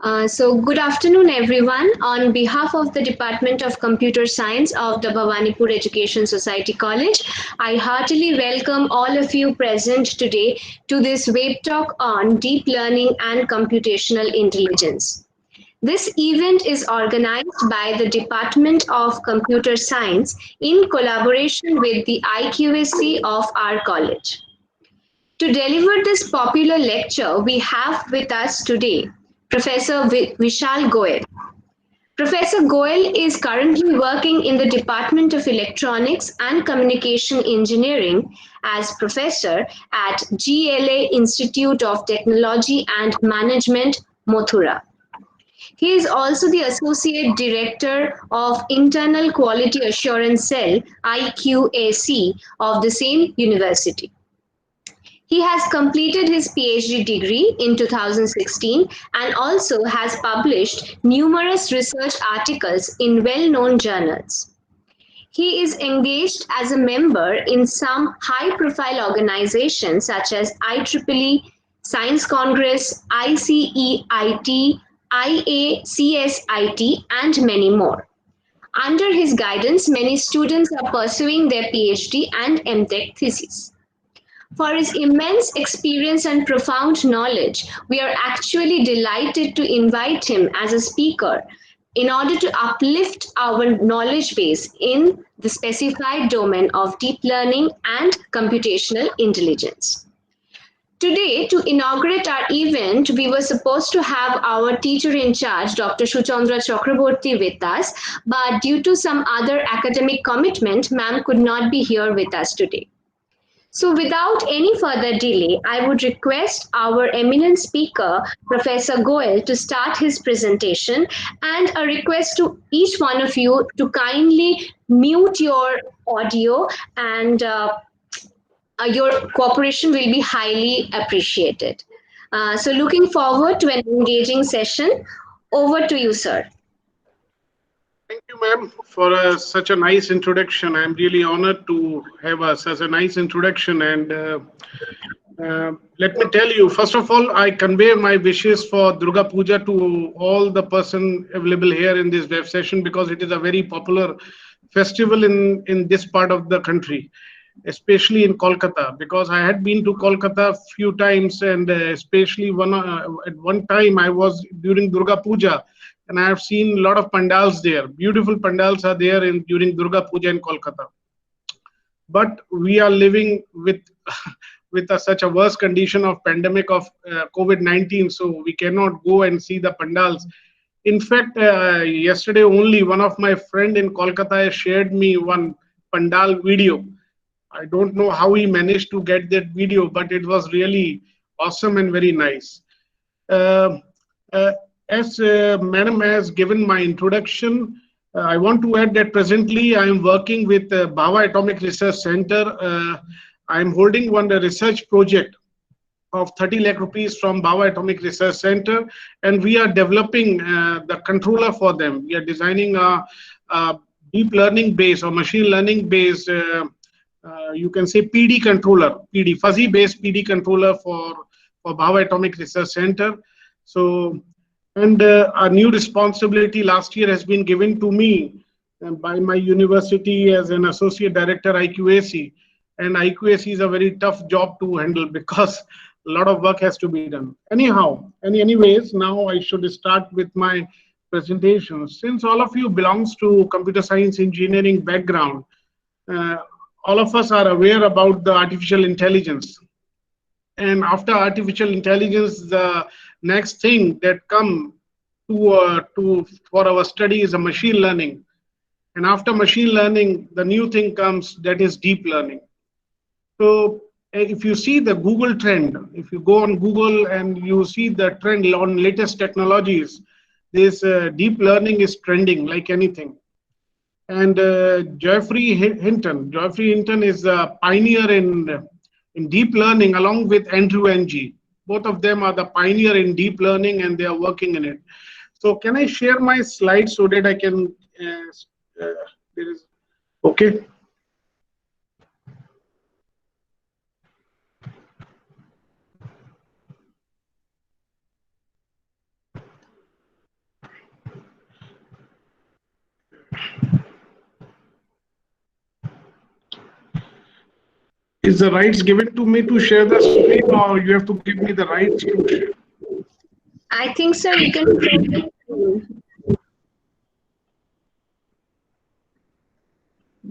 Good afternoon, everyone. On behalf of the Department of Computer Science of the Bhawanipur Education Society College, I heartily welcome all of you present today to this web talk on deep learning and computational intelligence. This event is organized by the Department of Computer Science in collaboration with the IQAC of our college. To deliver this popular lecture, we have with us today Professor Vishal Goel. Professor Goel is currently working in the Department of Electronics and Communication Engineering as professor at GLA Institute of Technology and Management, Mathura. He is also the Associate Director of Internal Quality Assurance Cell, IQAC, of the same university. He has completed his PhD degree in 2016 and also has published numerous research articles in well known journals. He is engaged as a member in some high profile organizations such as IEEE, Science Congress, ICEIT, IACSIT, and many more. Under his guidance, many students are pursuing their PhD and MTech thesis. For his immense experience and profound knowledge, we are actually delighted to invite him as a speaker in order to uplift our knowledge base in the specified domain of deep learning and computational intelligence. Today, to inaugurate our event, we were supposed to have our teacher in charge, Dr. Shuchandra Chakraborty, with us, but due to some other academic commitment, ma'am could not be here with us today. So without any further delay, I would request our eminent speaker, Professor Goel, to start his presentation, and a request to each one of you to kindly mute your audio, and your cooperation will be highly appreciated. So looking forward to an engaging session. Over to you, sir. Thank you, ma'am, for such a nice introduction. I'm really honored to have such a nice introduction. And let me tell you, first of all, I convey my wishes for Durga Puja to all the person available here in this web session, because it is a very popular festival in this part of the country, especially in Kolkata, because I had been to Kolkata a few times, and especially at one time I was during Durga Puja, and I have seen a lot of pandals there. Beautiful pandals are there during Durga Puja in Kolkata. But we are living with such a worse condition of pandemic of COVID-19, so we cannot go and see the pandals. In fact, yesterday only one of my friend in Kolkata shared me one pandal video. I don't know how he managed to get that video, but it was really awesome and very nice. Uh, uh, as Madam has given my introduction, I want to add that presently I am working with Bhava Atomic Research Center. I am holding one research project of 30 lakh rupees from Bhava Atomic Research Center, and we are developing the controller for them. We are designing a deep learning based or machine learning based, you can say PD controller, PD fuzzy based PD controller for Bhava Atomic Research Center. So, and a new responsibility last year has been given to me by my university as an associate director IQAC. And IQAC is a very tough job to handle because a lot of work has to be done. Anyhow, anyways, now I should start with my presentation. Since all of you belongs to computer science engineering background, uh, all of us are aware about the artificial intelligence. And after artificial intelligence, the next thing that come to for our study is a machine learning. And after machine learning, the new thing comes, that is deep learning. So if you see the Google trend, if you go on Google and you see the trend on latest technologies, this deep learning is trending like anything. And Geoffrey Hinton is a pioneer in deep learning along with Andrew Ng. Both of them are the pioneer in deep learning, and they are working in it. So can I share my slides so that I can, there is, okay. Is the rights given to me to share the screen, or you have to give me the rights to share? I think, sir, you can share the screen.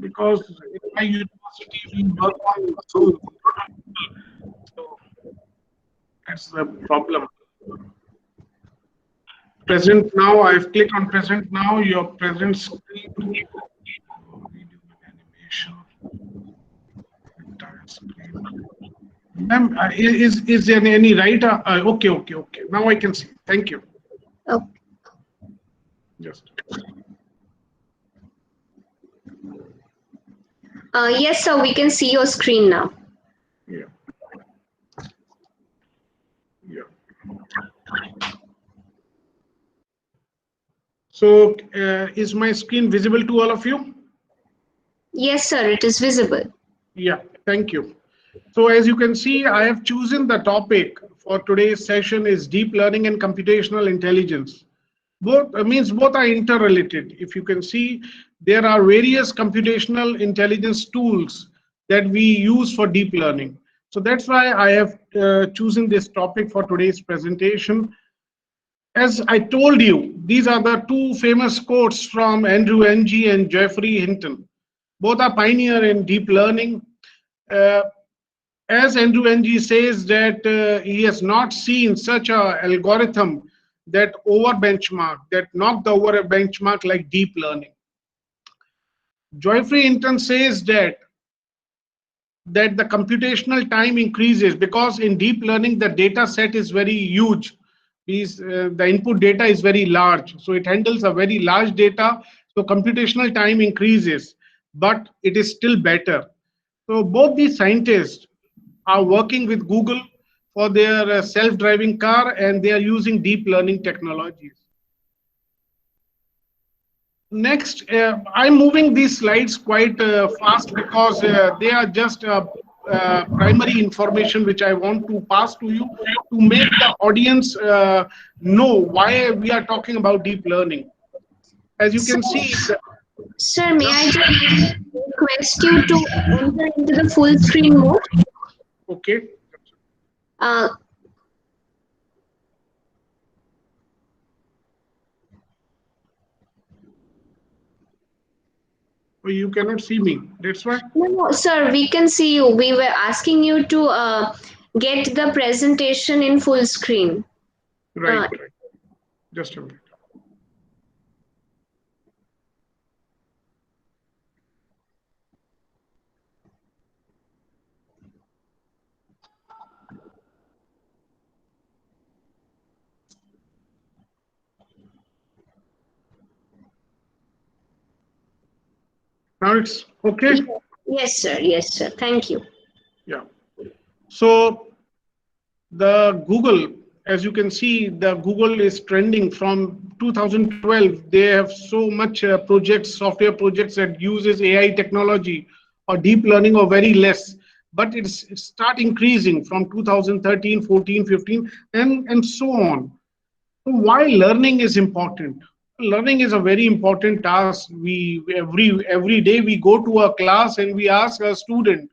Because in my university we work on some, so that's the problem. Present now, I've clicked on present now, your present screen, video and animation, entire screen. Ma'am, is there any right? Okay. Now I can see. Thank you. Okay. Just. Yes, sir, we can see your screen now. Yeah. Yeah. So, is my screen visible to all of you? Yes, sir, it is visible. Yeah, thank you. So as you can see, I have chosen the topic for today's session is deep learning and computational intelligence. Both means both are interrelated. If you can see, there are various computational intelligence tools that we use for deep learning. So that's why I have chosen this topic for today's presentation. As I told you, these are the two famous quotes from Andrew Ng and Geoffrey Hinton. Both are pioneer in deep learning. Uh, as Andrew Ng says that he has not seen such a algorithm that over benchmark, that knocked over a benchmark like deep learning. Geoffrey Hinton says that the computational time increases because in deep learning the data set is very huge. The input data is very large, so it handles a very large data, so computational time increases, but it is still better. So both these scientists are working with Google for their self-driving car, and they are using deep learning technologies. Next, I'm moving these slides quite fast because they are just primary information which I want to pass to you to make the audience know why we are talking about deep learning. As you can see, Sir, may I just request you to enter into the full screen mode? okay. Uh, You cannot see me. That's why. no, sir, we can see you. We were asking you to get the presentation in full screen. Right. Just a minute. Now it's okay. Yes, sir. Yes, sir. Thank you. Yeah. So the Google, as you can see, the Google is trending from 2012. They have so much projects, software projects that uses AI technology or deep learning or very less. But it's start increasing from 2013, 14, 15, and so on. So why learning is important? Learning is a very important task. Every day we go to a class and we ask a student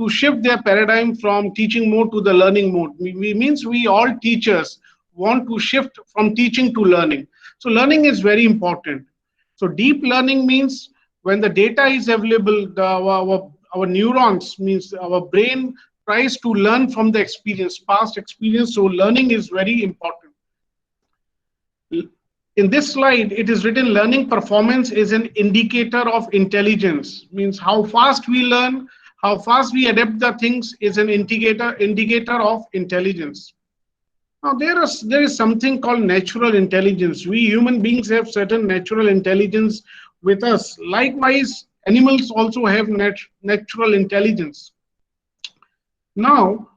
to shift their paradigm from teaching mode to the learning mode. Means we all teachers want to shift from teaching to learning. So learning is very important. So deep learning means when the data is available, our neurons means our brain tries to learn from the experience, past experience. So learning is very important. In this slide, it is written learning performance is an indicator of intelligence. Means how fast we learn, how fast we adapt the things is an indicator of intelligence. Now there is something called natural intelligence. We human beings have certain natural intelligence with us. Likewise, animals also have natural intelligence. Now,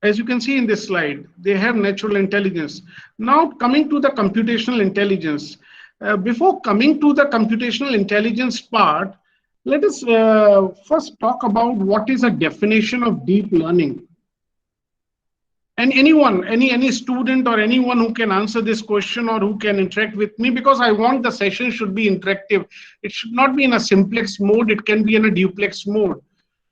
as you can see in this slide, they have natural intelligence. Now coming to the computational intelligence. Before coming to the computational intelligence part, let us first talk about what is a definition of deep learning. And anyone, any student or anyone who can answer this question or who can interact with me, because I want the session should be interactive. It should not be in a simplex mode, it can be in a duplex mode.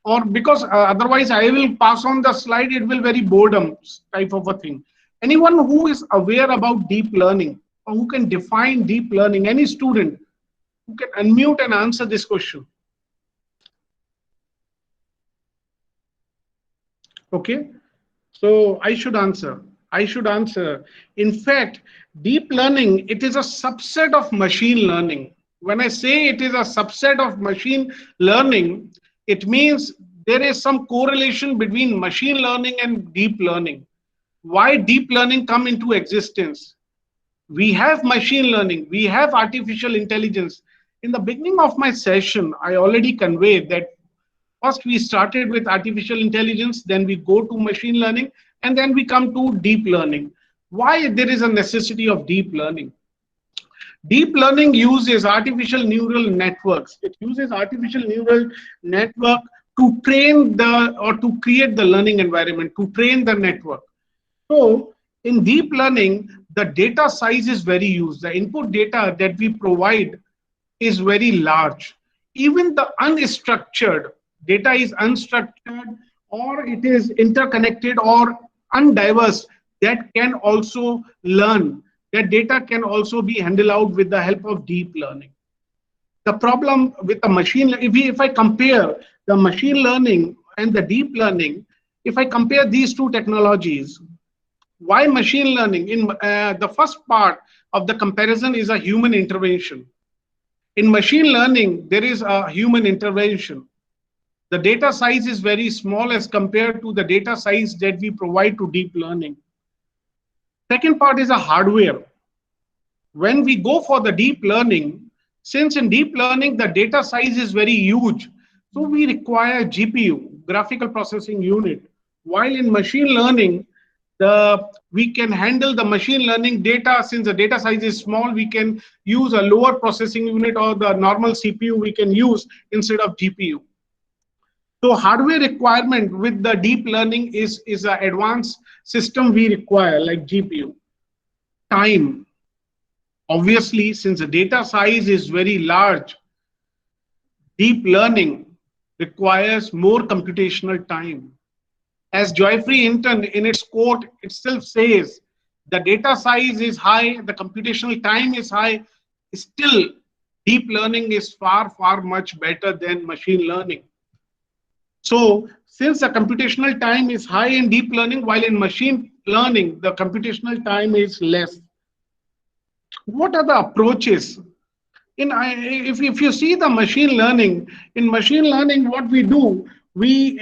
or because otherwise I will pass on the slide, it will very boredom type of a thing. Anyone who is aware about deep learning or who can define deep learning, any student who can unmute and answer this question. Okay, so I should answer. I should answer. In fact, deep learning, it is a subset of machine learning. When I say it is a subset of machine learning, it means there is some correlation between machine learning and deep learning. Why deep learning come into existence? We have machine learning, we have artificial intelligence. In the beginning of my session, I already conveyed that first we started with artificial intelligence, then we go to machine learning, and then we come to deep learning. Why there is a necessity of deep learning? Deep learning uses artificial neural networks. It uses artificial neural network to train the or to create the learning environment, to train the network. So in deep learning, the data size is very huge. The input data that we provide is very large. Even the unstructured data is unstructured, or it is interconnected or undiverse, that can also learn. That data can also be handled out with the help of deep learning. The problem with the machine, if I compare the machine learning and the deep learning, if I compare these two technologies, why machine learning? In the first part of the comparison is a human intervention. In machine learning, there is a human intervention. The data size is very small as compared to the data size that we provide to deep learning. Second part is a hardware. When we go for the deep learning, since in deep learning the data size is very huge, so we require GPU, graphical processing unit. While in machine learning, we can handle the machine learning data. Since the data size is small, we can use a lower processing unit, or the normal CPU we can use instead of GPU. So hardware requirement with the deep learning is an advanced system we require, like GPU. Time. Obviously, since the data size is very large, deep learning requires more computational time. As Joyfree Hinton in its quote itself says, the data size is high, the computational time is high, still deep learning is far, far much better than machine learning. So since the computational time is high in deep learning, while in machine learning, the computational time is less. What are the approaches? If you see the machine learning, in machine learning, what we do, we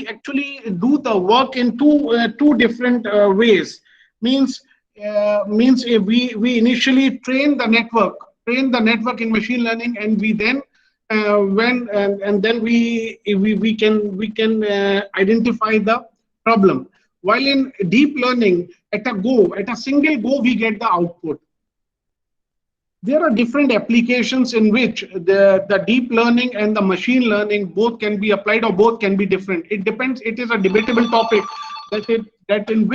actually do the work in two different ways. Means we initially train the network in machine learning, and we then and then we can identify the problem. While in deep learning, at a single go, we get the output. There are different applications in which the deep learning and the machine learning both can be applied, or both can be different. It depends. It is a debatable topic that in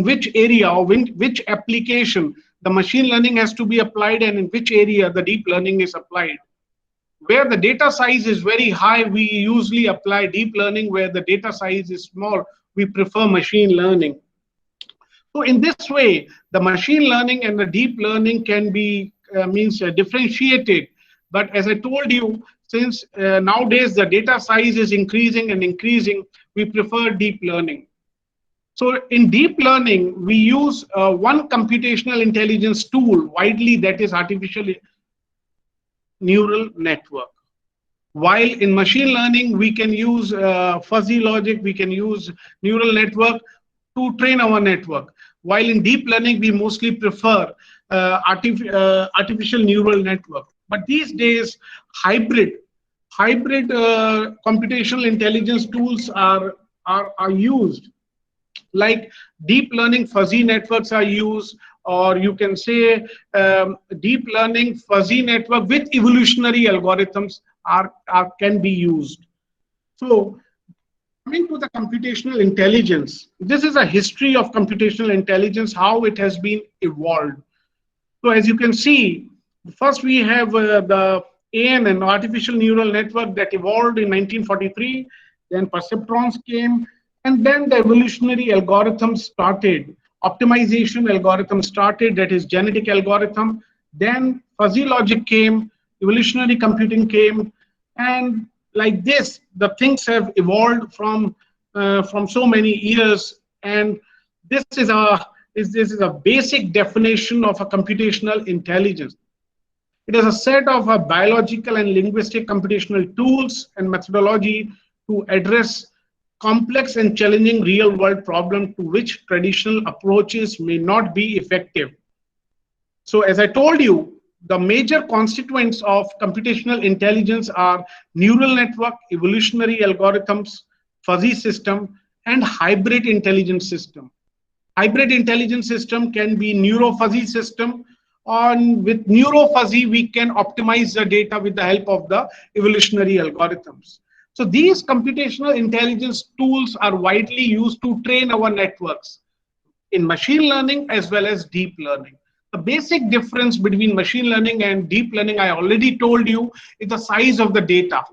which area or which application the machine learning has to be applied, and in which area the deep learning is applied. Where the data size is very high, we usually apply deep learning. Where the data size is small, we prefer machine learning. So in this way, the machine learning and the deep learning can be differentiated. But as I told you, since nowadays the data size is increasing and increasing, we prefer deep learning. So in deep learning, we use one computational intelligence tool widely, that is artificial neural network. While in machine learning, we can use fuzzy logic, we can use neural network to train our network. While in deep learning, we mostly prefer artificial neural network. But these days, hybrid computational intelligence tools are used. Like deep learning fuzzy networks are used, or you can say deep learning fuzzy network with evolutionary algorithms can be used. So coming to the computational intelligence, this is a history of computational intelligence, how it has been evolved. So as you can see, first we have ANN, artificial neural network, that evolved in 1943. Then perceptrons came, and then the evolutionary algorithms started. Optimization algorithm started, that is genetic algorithm. Then fuzzy logic came, evolutionary computing came, and like this, the things have evolved from so many years. And this is a basic definition of a computational intelligence. It is a set of biological and linguistic computational tools and methodology to address complex and challenging real-world problems to which traditional approaches may not be effective. So as I told you, the major constituents of computational intelligence are neural network, evolutionary algorithms, fuzzy system, and hybrid intelligence system. Hybrid intelligence system can be neuro-fuzzy system. On with neuro-fuzzy, we can optimize the data with the help of the evolutionary algorithms. So these computational intelligence tools are widely used to train our networks in machine learning as well as deep learning. The basic difference between machine learning and deep learning, I already told you, is the size of the data,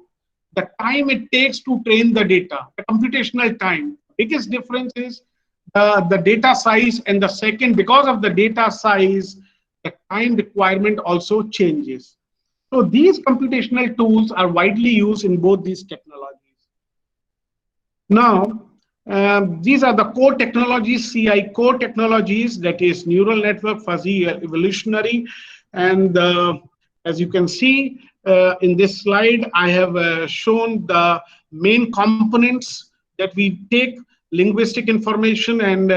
the time it takes to train the data, the computational time. Biggest difference is the data size, and the second, because of the data size, the time requirement also changes. So these computational tools are widely used in both these technologies. Now, these are the core technologies, CI core technologies, that is neural network, fuzzy, evolutionary. And as you can see in this slide, I have shown the main components that we take: linguistic information and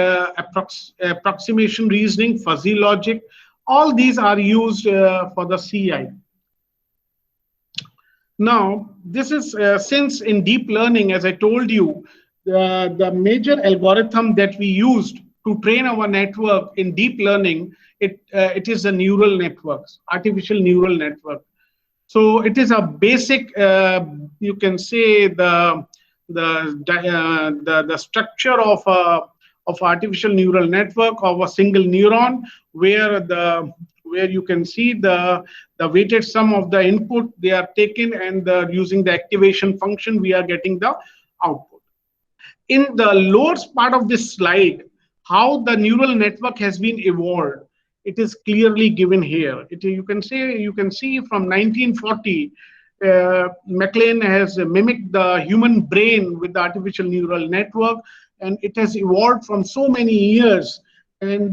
approximation reasoning, fuzzy logic. All these are used for the CI. Now, this is since in deep learning, as I told you, the major algorithm that we used to train our network in deep learning, it is the neural networks, artificial neural network. So it is a basic, you can say, the structure of artificial neural network of a single neuron, where you can see the weighted sum of the input they are taken, and using the activation function we are getting the output. In the lower part of this slide, how the neural network has been evolved, it is clearly given here. You can see from 1940, McLean has mimicked the human brain with the artificial neural network, and it has evolved from so many years. And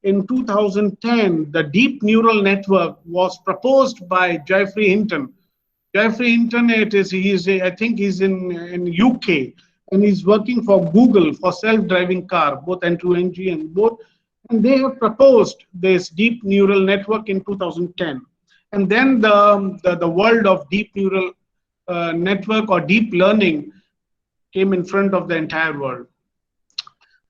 in 2010, the deep neural network was proposed by Geoffrey Hinton. Geoffrey Hinton, I think he's in UK, and he's working for Google for self-driving car, both N2NG and both. And they have proposed this deep neural network in 2010. And then the world of deep neural network or deep learning came in front of the entire world.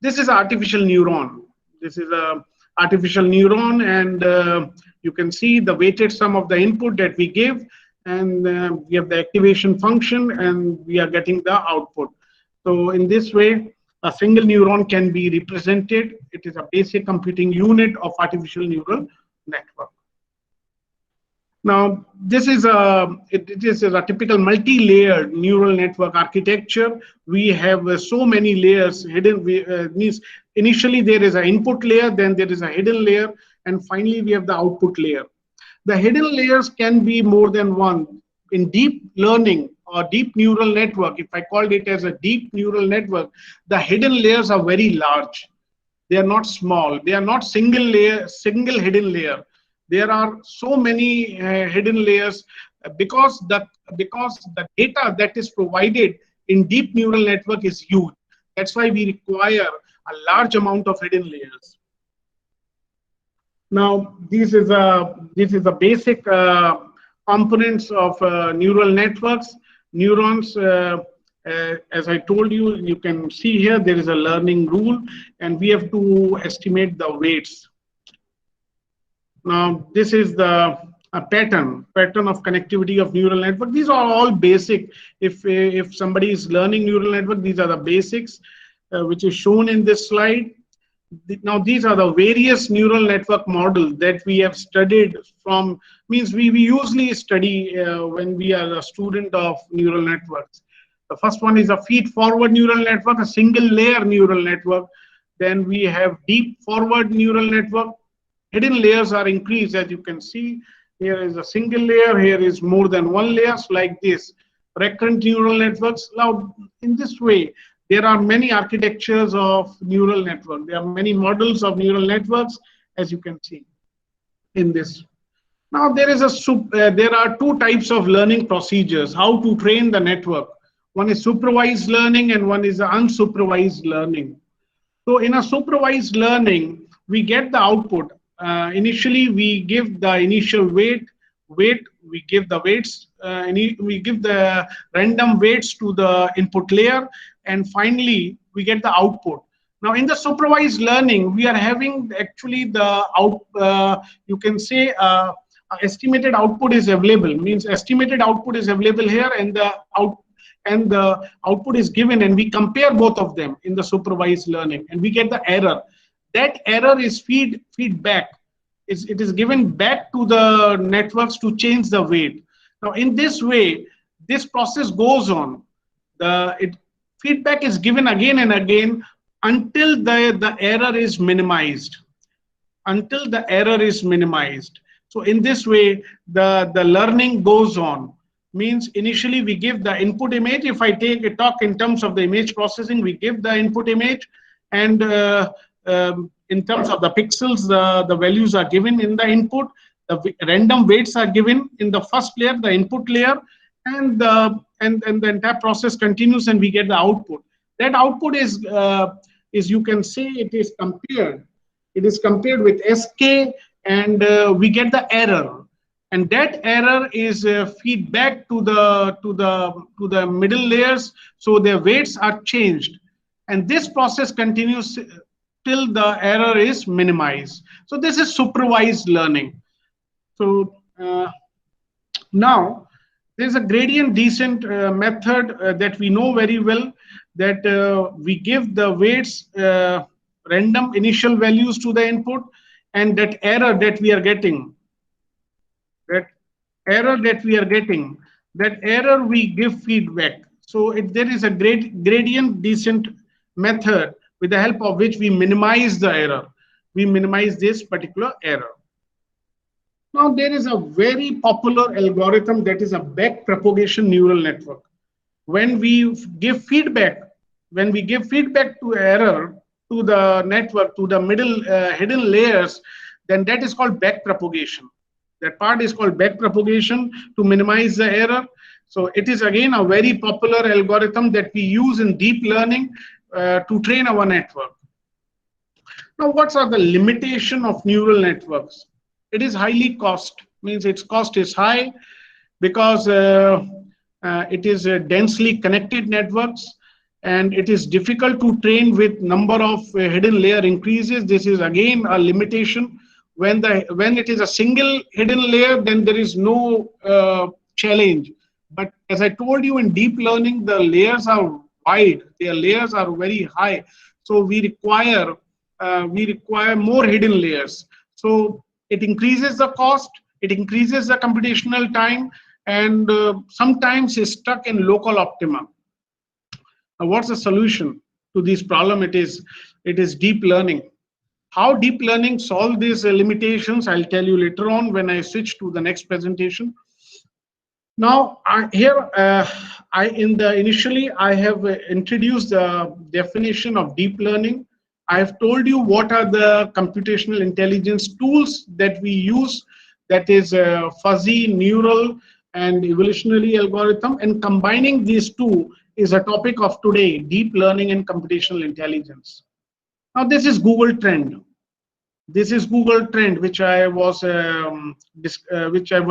This is artificial neuron. This is a artificial neuron, and you can see the weighted sum of the input that we give, and we have the activation function, and we are getting the output. So in this way, a single neuron can be represented. It is a basic computing unit of artificial neural network. Now, this is it is a typical multi-layered neural network architecture. We have so many layers hidden. Means initially there is an input layer, then there is a hidden layer, and finally we have the output layer. The hidden layers can be more than one. In deep learning or deep neural network, if I called it as a deep neural network, the hidden layers are very large. They are not small. They are not single hidden layer. There are so many hidden layers because the data that is provided in deep neural network is huge. That's why we require a large amount of hidden layers. Now, this is a basic components of neural networks. Neurons, as I told you, you can see here there is a learning rule, and we have to estimate the weights. Now, this is the pattern of connectivity of neural network. These are all basic. If somebody is learning neural network, these are the basics which is shown in this slide. Now these are the various neural network models that we have studied from, means we usually study when we are a student of neural networks. The first one is a feed forward neural network, a single layer neural network. Then we have deep forward neural network. Hidden layers are increased, as you can see. Here is a single layer, here is more than one layers like this. Recurrent neural networks. Now, in this way, there are many architectures of neural network. There are many models of neural networks, as you can see in this. Now, there are two types of learning procedures, how to train the network. One is supervised learning and one is unsupervised learning. So in a supervised learning, we get the output. Initially, we give the initial we give the weights, we give the random weights to the input layer, and finally, we get the output. Now, in the supervised learning, we are having actually you can say, estimated output is available, means estimated output is available here, and the output is given, and we compare both of them in the supervised learning, and we get the error. That error is feedback. It is given back to the networks to change the weight. Now, in this way, this process goes on. Feedback is given again and again until the error is minimized. Until the error is minimized. So in this way, the learning goes on. Means initially we give the input image. If I talk in terms of the image processing, we give the input image, and in terms of the pixels, the values are given in the input. The random weights are given in the first layer, the input layer, and the entire process continues, and we get the output. That output is you can say it is compared. It is compared with SK, and we get the error. And that error is feedback to the middle layers, so their weights are changed, and this process continues till the error is minimized. So this is supervised learning. So now there's a gradient descent method that we know very well, that we give the weights random initial values to the input, and that error that we are getting, that error we give feedback. So there is a gradient descent method with the help of which we minimize the error. We minimize this particular error. Now there is a very popular algorithm that is a backpropagation neural network. When we give feedback to error to the network, to the middle hidden layers, then that is called backpropagation. That part is called backpropagation to minimize the error. So it is again a very popular algorithm that we use in deep learning to train our network. Now, what are the limitation of neural networks? It is highly cost, means its cost is high because it is densely connected networks, and it is difficult to train with number of hidden layer increases. This is again a limitation. When it is a single hidden layer, then there is no challenge. But as I told you, in deep learning, the layers are wide, their layers are very high, so we require more hidden layers. So it increases the cost, it increases the computational time, and sometimes is stuck in local optima. Now, what's the solution to this problem? It is deep learning. How deep learning solve these limitations, I'll tell you later on when I switch to the next presentation. Now, initially I have introduced the definition of deep learning. I have told you what are the computational intelligence tools that we use, that is fuzzy, neural, and evolutionary algorithm, and combining these two is a topic of today, deep learning and computational intelligence. Now, this is Google trend. This is Google trend, which I was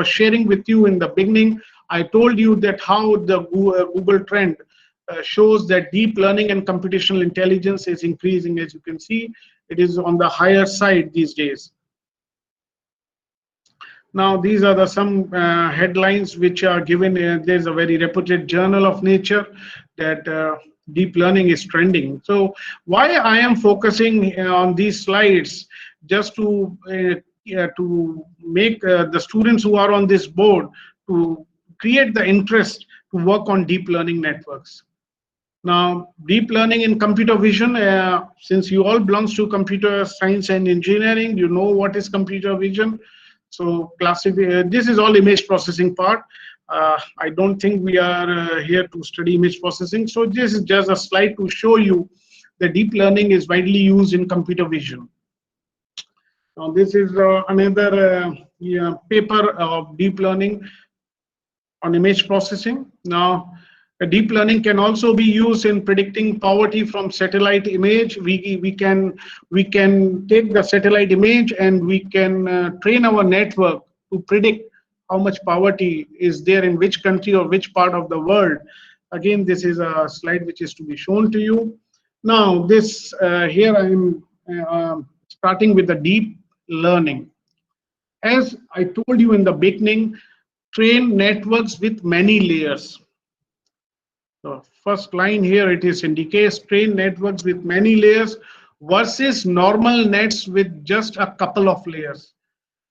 sharing with you in the beginning. I told you that how the Google trend shows that deep learning and computational intelligence is increasing. As you can see, it is on the higher side these days. Now, these are some headlines which are given. There's a very reputed journal of Nature that deep learning is trending. So why I am focusing on these slides, just to make the students who are on this board to create the interest to work on deep learning networks. Now, deep learning in computer vision, since you all belongs to computer science and engineering, you know what is computer vision. So this is all image processing part. I don't think we are here to study image processing. So this is just a slide to show you that deep learning is widely used in computer vision. Now, this is another paper of deep learning on image processing. Now, deep learning can also be used in predicting poverty from satellite image. We can take the satellite image and we can train our network to predict how much poverty is there in which country or which part of the world. Again, this is a slide which is to be shown to you. Now, this here I am starting with the deep learning. As I told you in the beginning, train networks with many layers. The first line here, it is indicates train networks with many layers versus normal nets with just a couple of layers.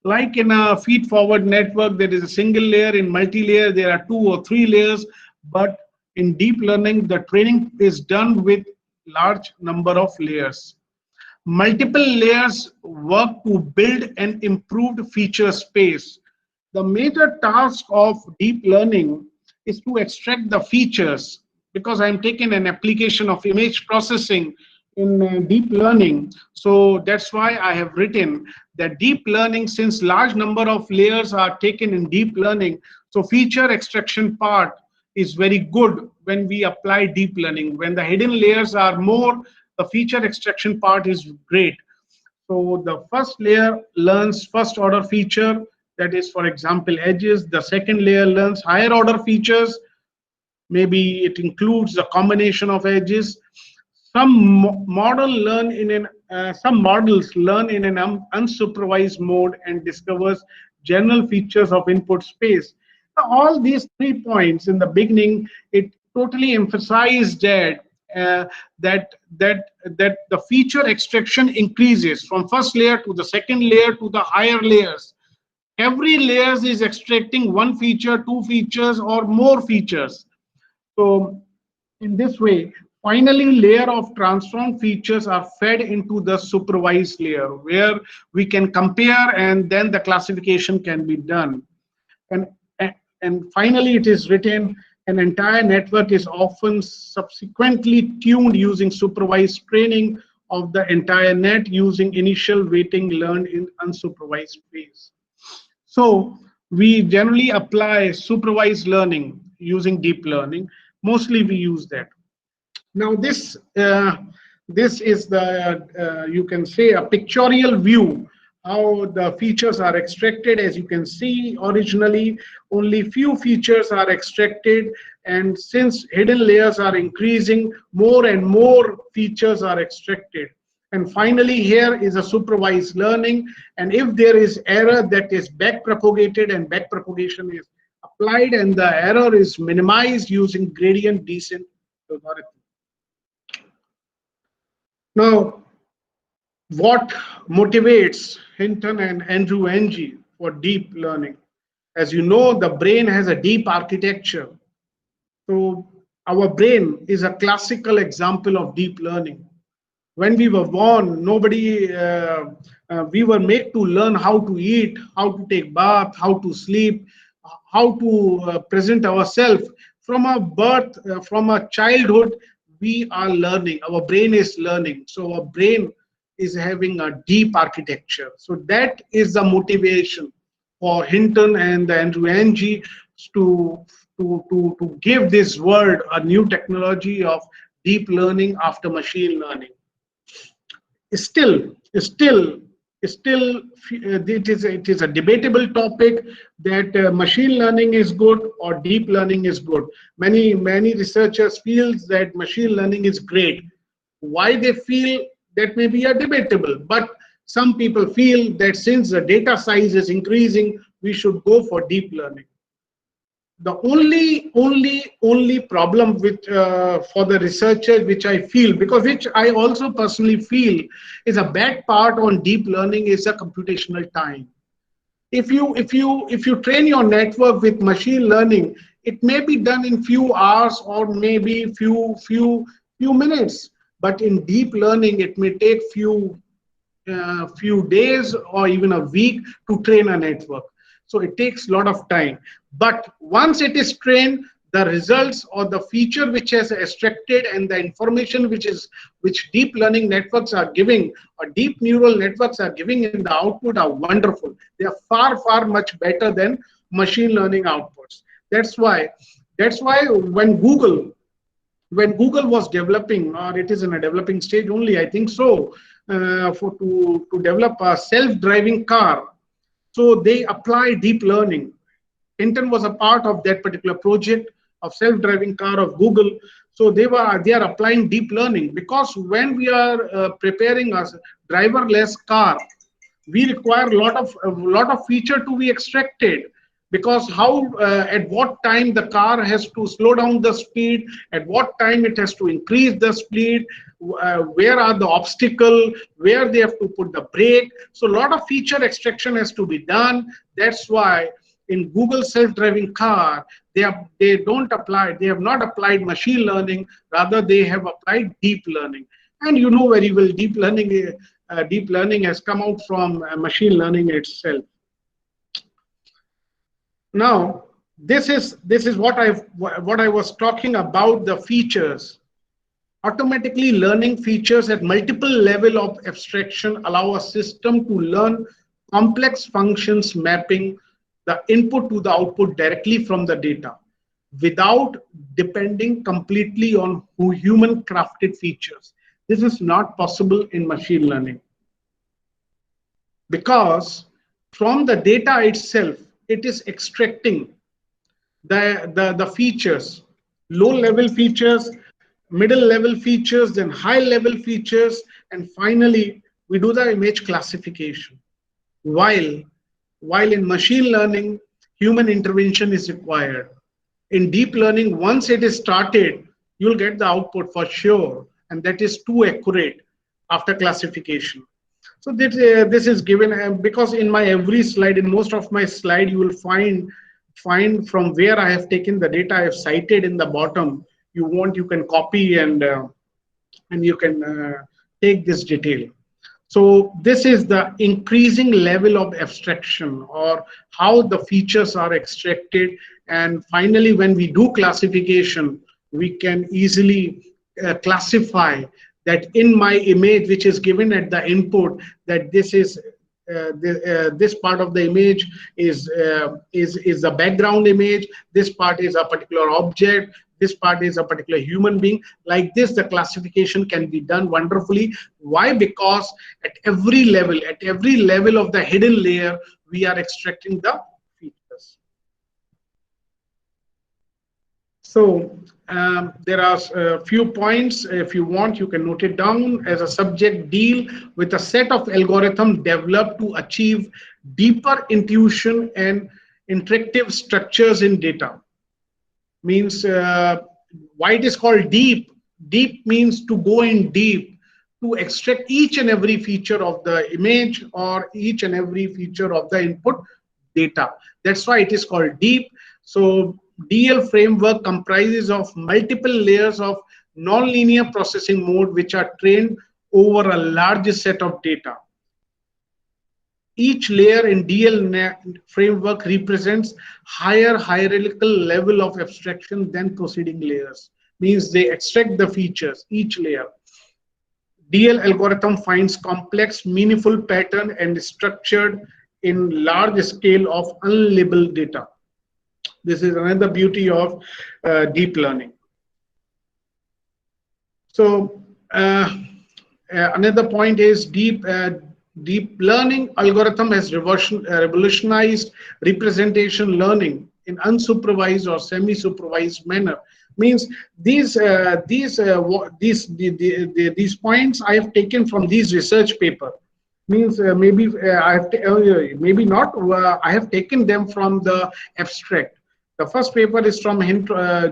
Like in a feed-forward network, there is a single layer. In multi-layer, there are 2 or 3 layers. But in deep learning, the training is done with large number of layers. Multiple layers work to build an improved feature space. The major task of deep learning is to extract the features, because I'm taking an application of image processing in deep learning. So that's why I have written that deep learning, since large number of layers are taken in deep learning, so feature extraction part is very good when we apply deep learning. When the hidden layers are more, the feature extraction part is great. So the first layer learns first order feature, that is, for example, edges. The second layer learns higher order features. Maybe it includes a combination of edges. Some models learn in an unsupervised mode and discovers general features of input space. All these 3 points in the beginning, it totally emphasized uh, that the feature extraction increases from first layer to the second layer to the higher layers. Every layer is extracting 1 feature, 2 features, or more features. So in this way, finally, layer of transform features are fed into the supervised layer, where we can compare and then the classification can be done. And, and finally, it is written, an entire network is often subsequently tuned using supervised training of the entire net using initial weighting learned in unsupervised phase. So we generally apply supervised learning using deep learning. Mostly we use that. Now this is the you can say a pictorial view how the features are extracted. As you can see, originally only few features are extracted, and since hidden layers are increasing, more and more features are extracted. And finally, here is a supervised learning, and if there is error, that is back propagated, and back propagation is applied, and the error is minimized using gradient descent algorithm. Now, what motivates Hinton and Andrew Ng for deep learning? As you know, the brain has a deep architecture. So our brain is a classical example of deep learning. When we were born, we were made to learn how to eat, how to take bath, how to sleep, how to present ourselves. From our birth, from our childhood, we are learning. Our brain is learning. So our brain is having a deep architecture. So that is the motivation for Hinton and Andrew Ng to, to give this world a new technology of deep learning after machine learning. Still, it is a debatable topic that machine learning is good or deep learning is good. Many researchers feel that machine learning is great. Why they feel that may be a debatable, but some people feel that since the data size is increasing, we should go for deep learning. the only problem with for the researchers, which I feel, because which I also personally feel is a bad part on deep learning, is the computational time. If you train your network with machine learning, it may be done in few hours or maybe few minutes, but in deep learning it may take few days or even a week to train a network. So it takes a lot of time. But once it is trained, the results or the feature which has extracted and the information which deep learning networks are giving, or deep neural networks are giving in the output, are wonderful. They are far much better than machine learning outputs. That's why when Google was developing, or it is in a developing stage only, I think so, to develop a self-driving car, so they apply deep learning. Hinton was a part of that particular project of self-driving car of Google. So they are applying deep learning, because when we are preparing a driverless car, we require a lot of feature to be extracted, because how at what time the car has to slow down the speed, at what time it has to increase the speed, where are the obstacle, where they have to put the brake. So a lot of feature extraction has to be done. That's why in Google self-driving car, they have not applied machine learning, rather they have applied deep learning. And you know very well, deep learning has come out from machine learning itself. Now, this is what I was talking about, the features. Automatically learning features at multiple level of abstraction allow a system to learn complex functions, mapping the input to the output directly from the data without depending completely on human crafted features. This is not possible in machine learning, because from the data itself, it is extracting the features, low level features, middle level features, then high level features, and finally we do the image classification. While in machine learning, human intervention is required. In deep learning, once it is started, you'll get the output for sure, and that is too accurate after classification. So this is given because in my every slide, in most of my slide, you will find from where I have taken the data I have cited in the bottom. You can copy and you can take this detail. So this is the increasing level of abstraction, or how the features are extracted. And finally, when we do classification, we can easily classify that in my image, which is given at the input, that this part of the image is the background image. This part is a particular object. This part is a particular human being. Like this, the classification can be done wonderfully. Why? Because at every level of the hidden layer, we are extracting the features. So there are a few points. If you want, you can note it down. As a subject, deal with a set of algorithms developed to achieve deeper intuition and interactive structures in data. Means why it is called deep. Deep means to go in deep, to extract each and every feature of the image or each and every feature of the input data. That's why it is called deep. So DL framework comprises of multiple layers of nonlinear processing mode, which are trained over a large set of data. Each layer in DL framework represents higher hierarchical level of abstraction than preceding layers. Means they extract the features, each layer. DL algorithm finds complex, meaningful pattern and structured in large scale of unlabeled data. This is another beauty of deep learning. So another point is deep learning algorithm has revolutionized representation learning in unsupervised or semi-supervised manner. Means these points I have taken from these research paper. Means maybe I have maybe not. I have taken them from the abstract. The first paper is from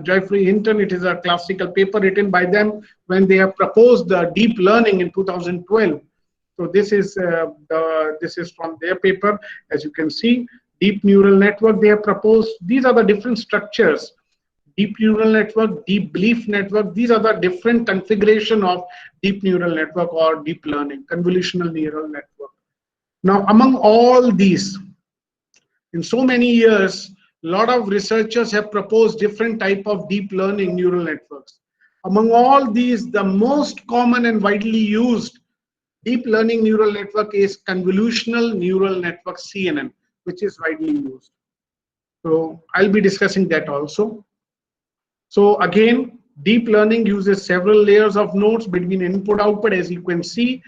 Geoffrey Hinton. It is a classical paper written by them when they have proposed the deep learning in 2012. So this is from their paper. As you can see, deep neural network they have proposed. These are the different structures. Deep neural network, deep belief network. These are the different configuration of deep neural network or deep learning, convolutional neural network. Now, among all these, in so many years, a lot of researchers have proposed different type of deep learning neural networks. Among all these, the most common and widely used deep learning neural network is convolutional neural network, CNN, which is widely used. So I'll be discussing that also. So again, deep learning uses several layers of nodes between input output. As you can see,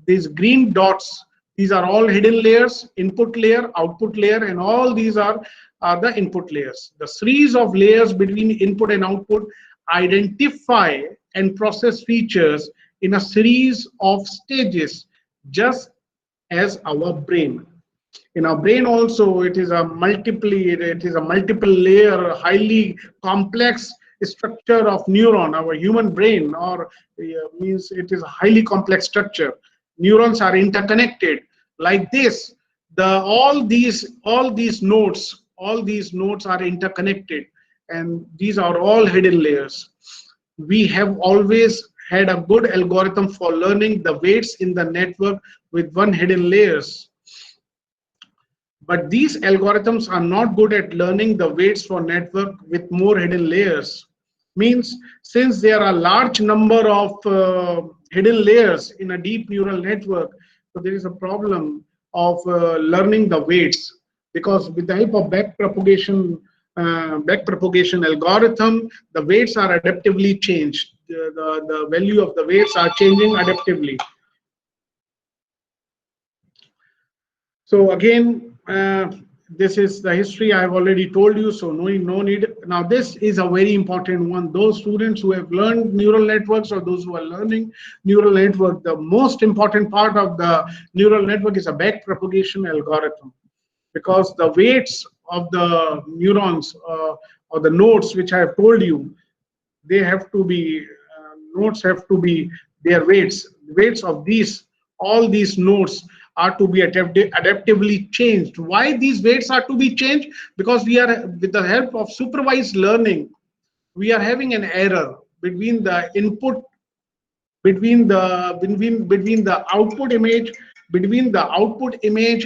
these green dots, these are all hidden layers, input layer, output layer, and all these are the input layers. The series of layers between input and output identify and process features in a series of stages, just as our brain. In our brain also, it is a multiple layer, highly complex structure of neuron. Our human brain, or means it is a highly complex structure. Neurons are interconnected like this. All these nodes are interconnected, and these are all hidden layers. We have always had a good algorithm for learning the weights in the network with one hidden layers. But these algorithms are not good at learning the weights for network with more hidden layers. Means since there are a large number of hidden layers in a deep neural network, so there is a problem of learning the weights, because with the help of backpropagation algorithm, the weights are adaptively changed. The value of the weights are changing adaptively. So again, this is the history I have already told you, so no need. Now this is a very important one. Those students who have learned neural networks, or those who are learning neural network, the most important part of the neural network is a backpropagation algorithm, because the weights of the neurons or the nodes which I have told you, they have to be nodes have to be their weights of these, all these nodes are to be adaptively changed. Why these weights are to be changed? Because we are, with the help of supervised learning, we are having an error between the input, between the output image,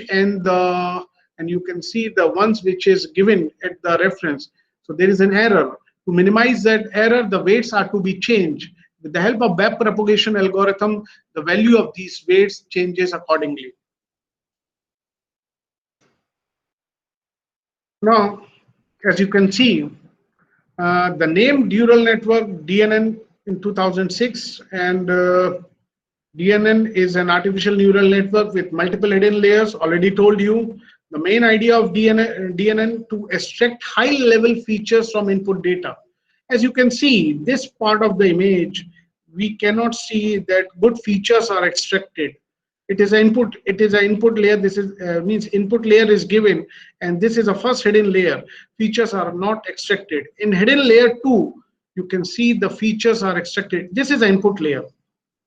and you can see the ones which is given at the reference. So there is an error. To minimize that error, the weights are to be changed. With the help of backpropagation algorithm, the value of these weights changes accordingly. Now, as you can see, the name neural network DNN in 2006, and DNN is an artificial neural network with multiple hidden layers. Already told you the main idea of DNN to extract high-level features from input data. As you can see, this part of the image, we cannot see that good features are extracted. It is an input layer. This is means input layer is given, and this is a first hidden layer. Features are not extracted. In hidden layer 2, you can see the features are extracted. This is an input layer.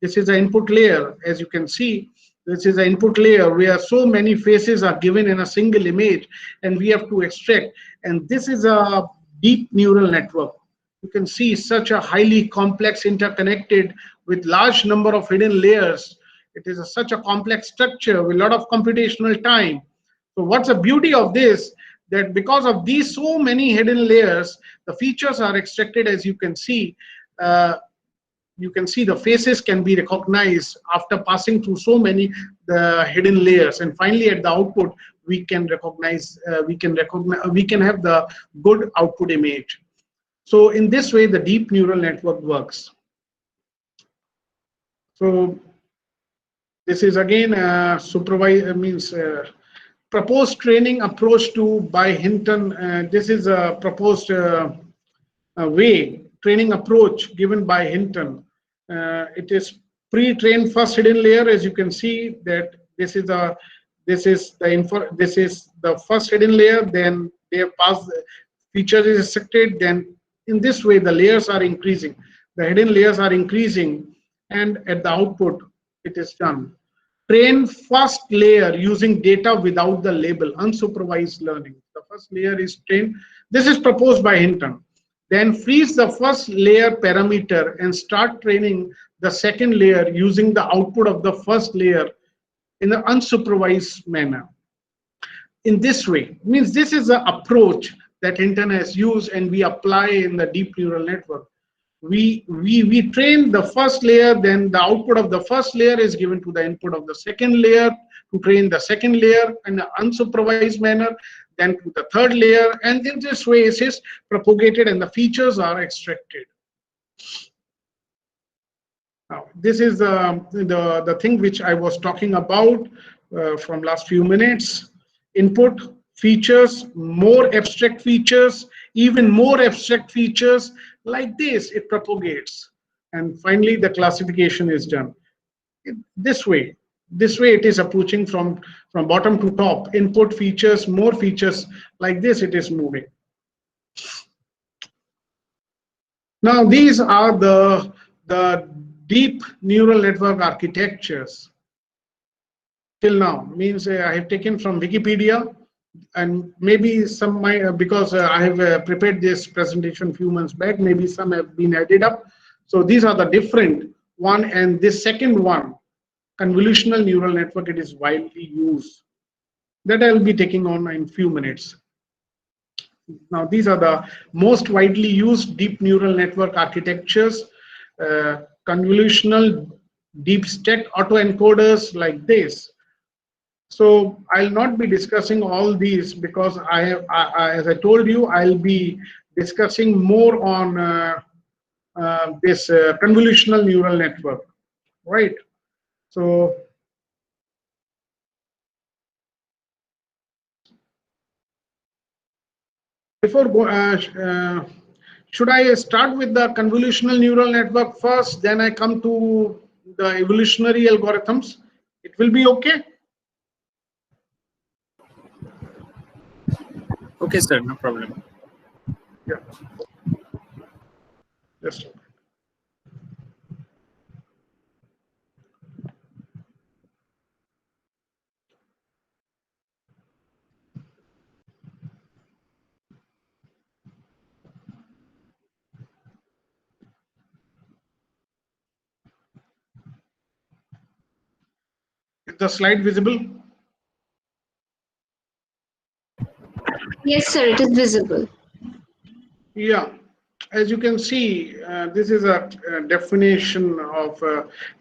This is an input layer. As you can see, this is an input layer where so many faces are given in a single image, and we have to extract. And this is a deep neural network. You can see such a highly complex, interconnected with large number of hidden layers. It is such a complex structure with a lot of computational time. So what's the beauty of this? That because of these so many hidden layers, the features are extracted. As you can see the faces can be recognized after passing through so many the hidden layers, and finally at the output we can recognize we can have the good output image. So in this way the deep neural network works. So this is again proposed training approach to by Hinton. This is a proposed way training approach given by Hinton. It is pre-trained first hidden layer. As you can see that this is the first hidden layer. Then they have passed feature is extracted, then in this way the layers are increasing, the hidden layers are increasing, and at the output it is done. Train first layer using data without the label, unsupervised learning. The first layer is trained. This is proposed by Hinton. Then freeze the first layer parameter and start training the second layer using the output of the first layer in an unsupervised manner. In this way, means this is the approach that Hinton has used and we apply in the deep neural network. We train the first layer, then the output of the first layer is given to the input of the second layer to train the second layer in an unsupervised manner, then to the third layer, and in this way it is propagated and the features are extracted. Now, this is the thing which I was talking about from last few minutes. Input, features, more abstract features, even more abstract features. Like this, it propagates. And finally, the classification is done. This way it is approaching from bottom to top. Input, features, more features. Like this, it is moving. Now, these are the deep neural network architectures till now. Means I have taken from Wikipedia, and maybe some because I have prepared this presentation a few months back, maybe some have been added up. So these are the different one, and this second one, convolutional neural network, it is widely used. That I will be taking on in few minutes. Now, these are the most widely used deep neural network architectures. Convolutional, deep stack autoencoders like this. So I'll not be discussing all these because as I told you, I'll be discussing more on this convolutional neural network, right? So before should I start with the convolutional neural network first, then I come to the evolutionary algorithms? It will be okay? Okay, sir, no problem. Yeah. Just okay. Is the slide visible? Yes, sir, it is visible. Yeah, as you can see, this is a definition of,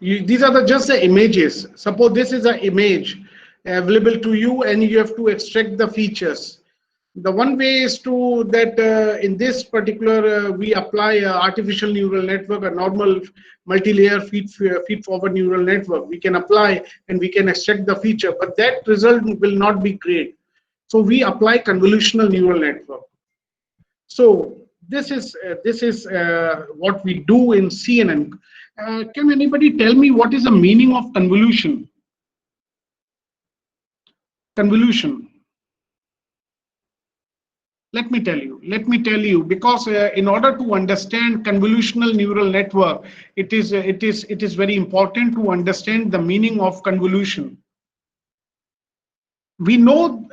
these are just the images. Suppose this is an image available to you and you have to extract the features. The one way is to that in this particular, we apply artificial neural network, a normal multi-layer feed-forward neural network. We can apply and we can extract the feature, but that result will not be great. So we apply convolutional neural network. So this is what we do in CNN. Can anybody tell me what is the meaning of convolution? Convolution. Let me tell you, because in order to understand convolutional neural network, it is very important to understand the meaning of convolution. We know,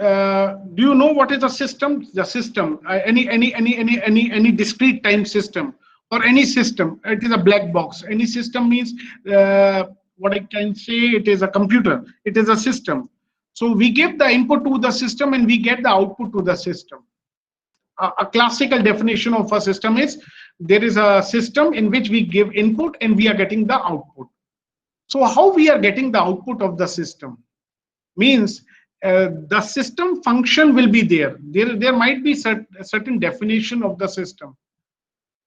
do you know what is a system? The system, any discrete time system or any system, it is a black box. Any system means, what I can say, it is a computer, it is a system. So we give the input to the system and we get the output to the system. A classical definition of a system is, there is a system in which we give input and we are getting the output. So how we are getting the output of the system? Means the system function will be there. There might be a certain definition of the system.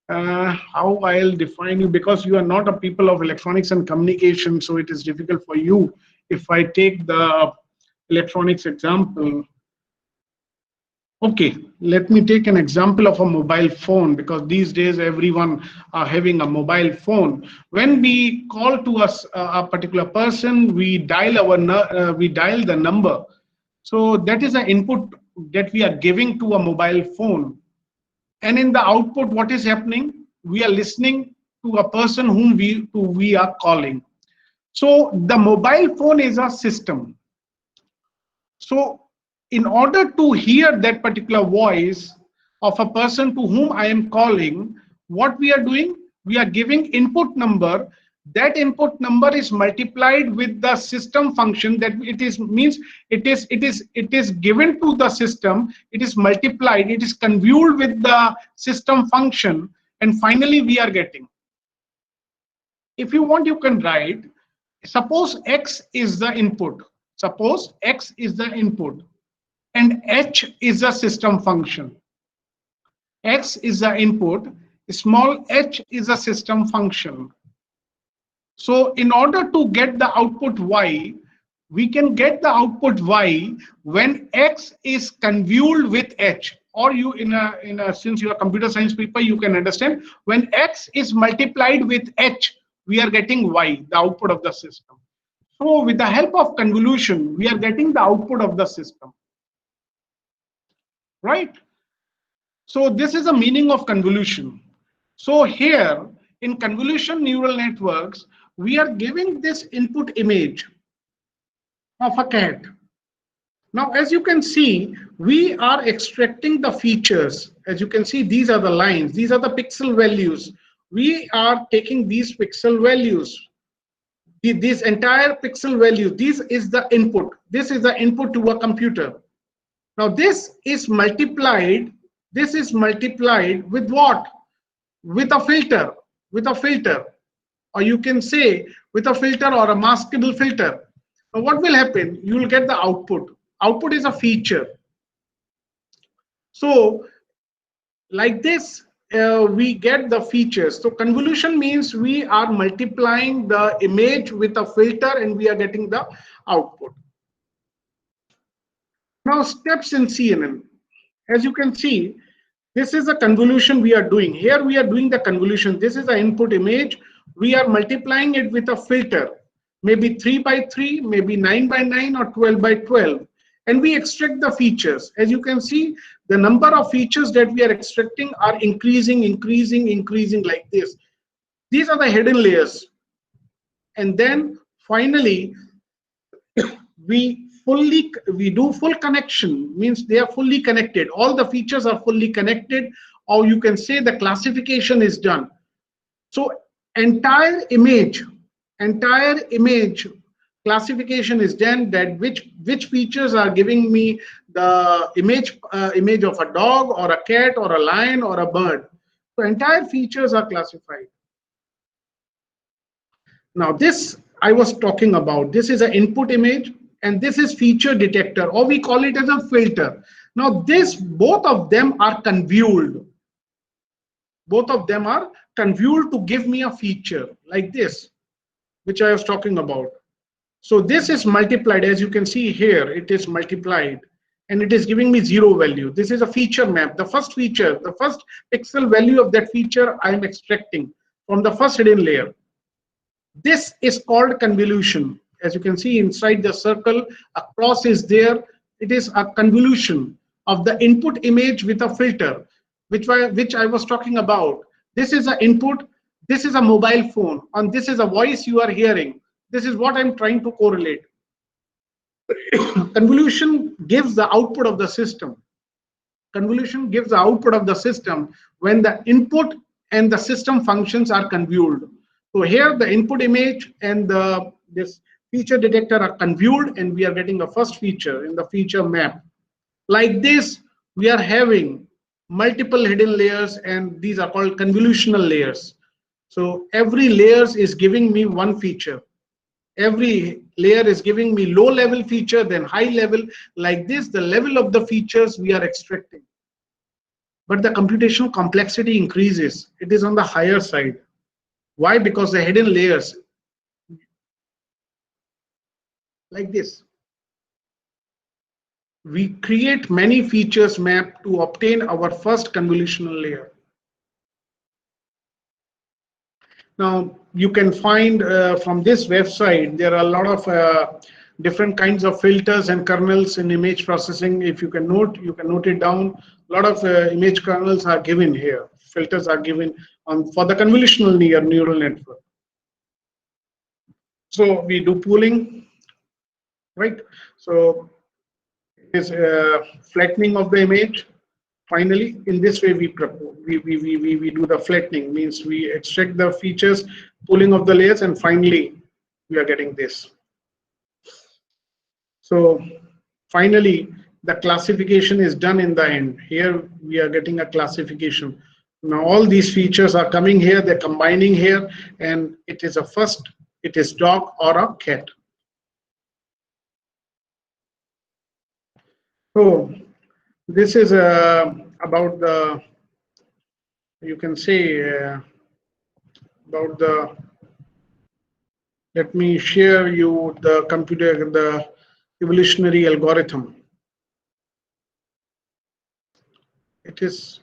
How I'll define you, because you are not a people of electronics and communication, so it is difficult for you. If I take the electronics example, okay, let me take an example of a mobile phone, because these days everyone are having a mobile phone. When we call to us a particular person, we dial the number. So that is an input that we are giving to a mobile phone. and in the output, what is happening? We are listening to a person whom we are calling. So the mobile phone is a system. So in order to hear that particular voice of a person to whom I am calling, what we are doing, we are giving input number. That input number is multiplied with the system function, that it is means it is given to the system, it is multiplied, it is convolved with the system function, and finally we are getting. If you want, you can write, suppose x is the input, suppose x is the input and h is a system function. X is the input, small h is a system function. So in order to get the output y, we can get the output y when x is convolved with h. Or you since you are computer science people, you can understand, when x is multiplied with h, we are getting y, the output of the system. So with the help of convolution, we are getting the output of the system, right? So this is the meaning of convolution. So here in convolution neural networks, we are giving this input image of a cat. Now, as you can see, we are extracting the features. As you can see, these are the lines, these are the pixel values. We are taking these pixel values, these entire pixel values. This is the input. This is the input to a computer. Now, this is multiplied. This is multiplied with what? With a filter. With a filter. Or you can say with a filter or a maskable filter. Now, what will happen? You will get the output. Output is a feature. So like this, we get the features. So convolution means we are multiplying the image with a filter and we are getting the output. Now steps in CNN. As you can see, this is a convolution we are doing. Here we are doing the convolution. This is the input image. We are multiplying it with a filter. Maybe 3 by 3, maybe 9 by 9 or 12 by 12. And we extract the features. As you can see, the number of features that we are extracting are increasing, increasing, increasing like this. These are the hidden layers. And then finally, we do full connection, means they are fully connected. All the features are fully connected, or you can say the classification is done. So entire image classification is done, that which features are giving me the image of a dog or a cat or a lion or a bird. So entire features are classified. Now this I was talking about, this is an input image and this is feature detector, or we call it as a filter. Now this, both of them are convolved. Both of them are convolved to give me a feature like this, which I was talking about. So this is multiplied, as you can see here, it is multiplied and it is giving me 0 value. This is a feature map. The first feature, the first pixel value of that feature I am extracting from the first hidden layer. This is called convolution. As you can see inside the circle, a cross is there. It is a convolution of the input image with a filter, which I was talking about. This is an input, this is a mobile phone, and this is a voice you are hearing. This is what I'm trying to correlate. Convolution gives the output of the system. Convolution gives the output of the system when the input and the system functions are convolved. So here the input image and this feature detector are convolved, and we are getting a first feature in the feature map. Like this, we are having multiple hidden layers, and these are called convolutional layers. So every layer is giving me one feature. Every layer is giving me low level feature, then high level. Like this, the level of the features we are extracting. But the computational complexity increases. It is on the higher side. Why? Because the hidden layers, like this, we create many features map to obtain our first convolutional layer. Now you can find from this website, there are a lot of different kinds of filters and kernels in image processing. If you can note it down. A lot of image kernels are given here. Filters are given on for the convolutional neural network. So we do pooling, right? So it is flattening of the image. Finally, in this way, we do the flattening, means we extract the features, pooling of the layers, and finally, we are getting this. So finally, the classification is done in the end. Here, we are getting a classification. Now, all these features are coming here, they're combining here, and it is a first, it is dog or a cat. So this is about the, you can say, about the, let me share you the evolutionary algorithm. It is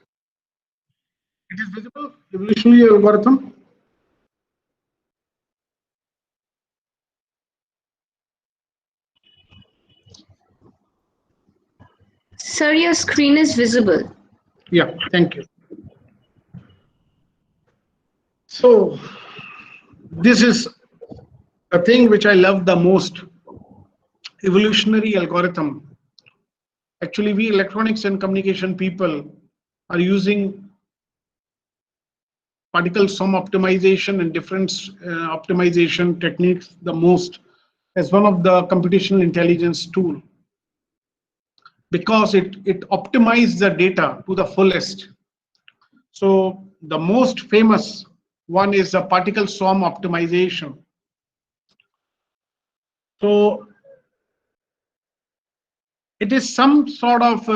visible, evolutionary algorithm. Sir, your screen is visible. Yeah, thank you. So this is the thing which I love the most, evolutionary algorithm. Actually, we electronics and communication people are using particle sum optimization and different optimization techniques the most as one of the computational intelligence tool, because it optimizes the data to the fullest. So the most famous one is the particle swarm optimization. So it is some sort of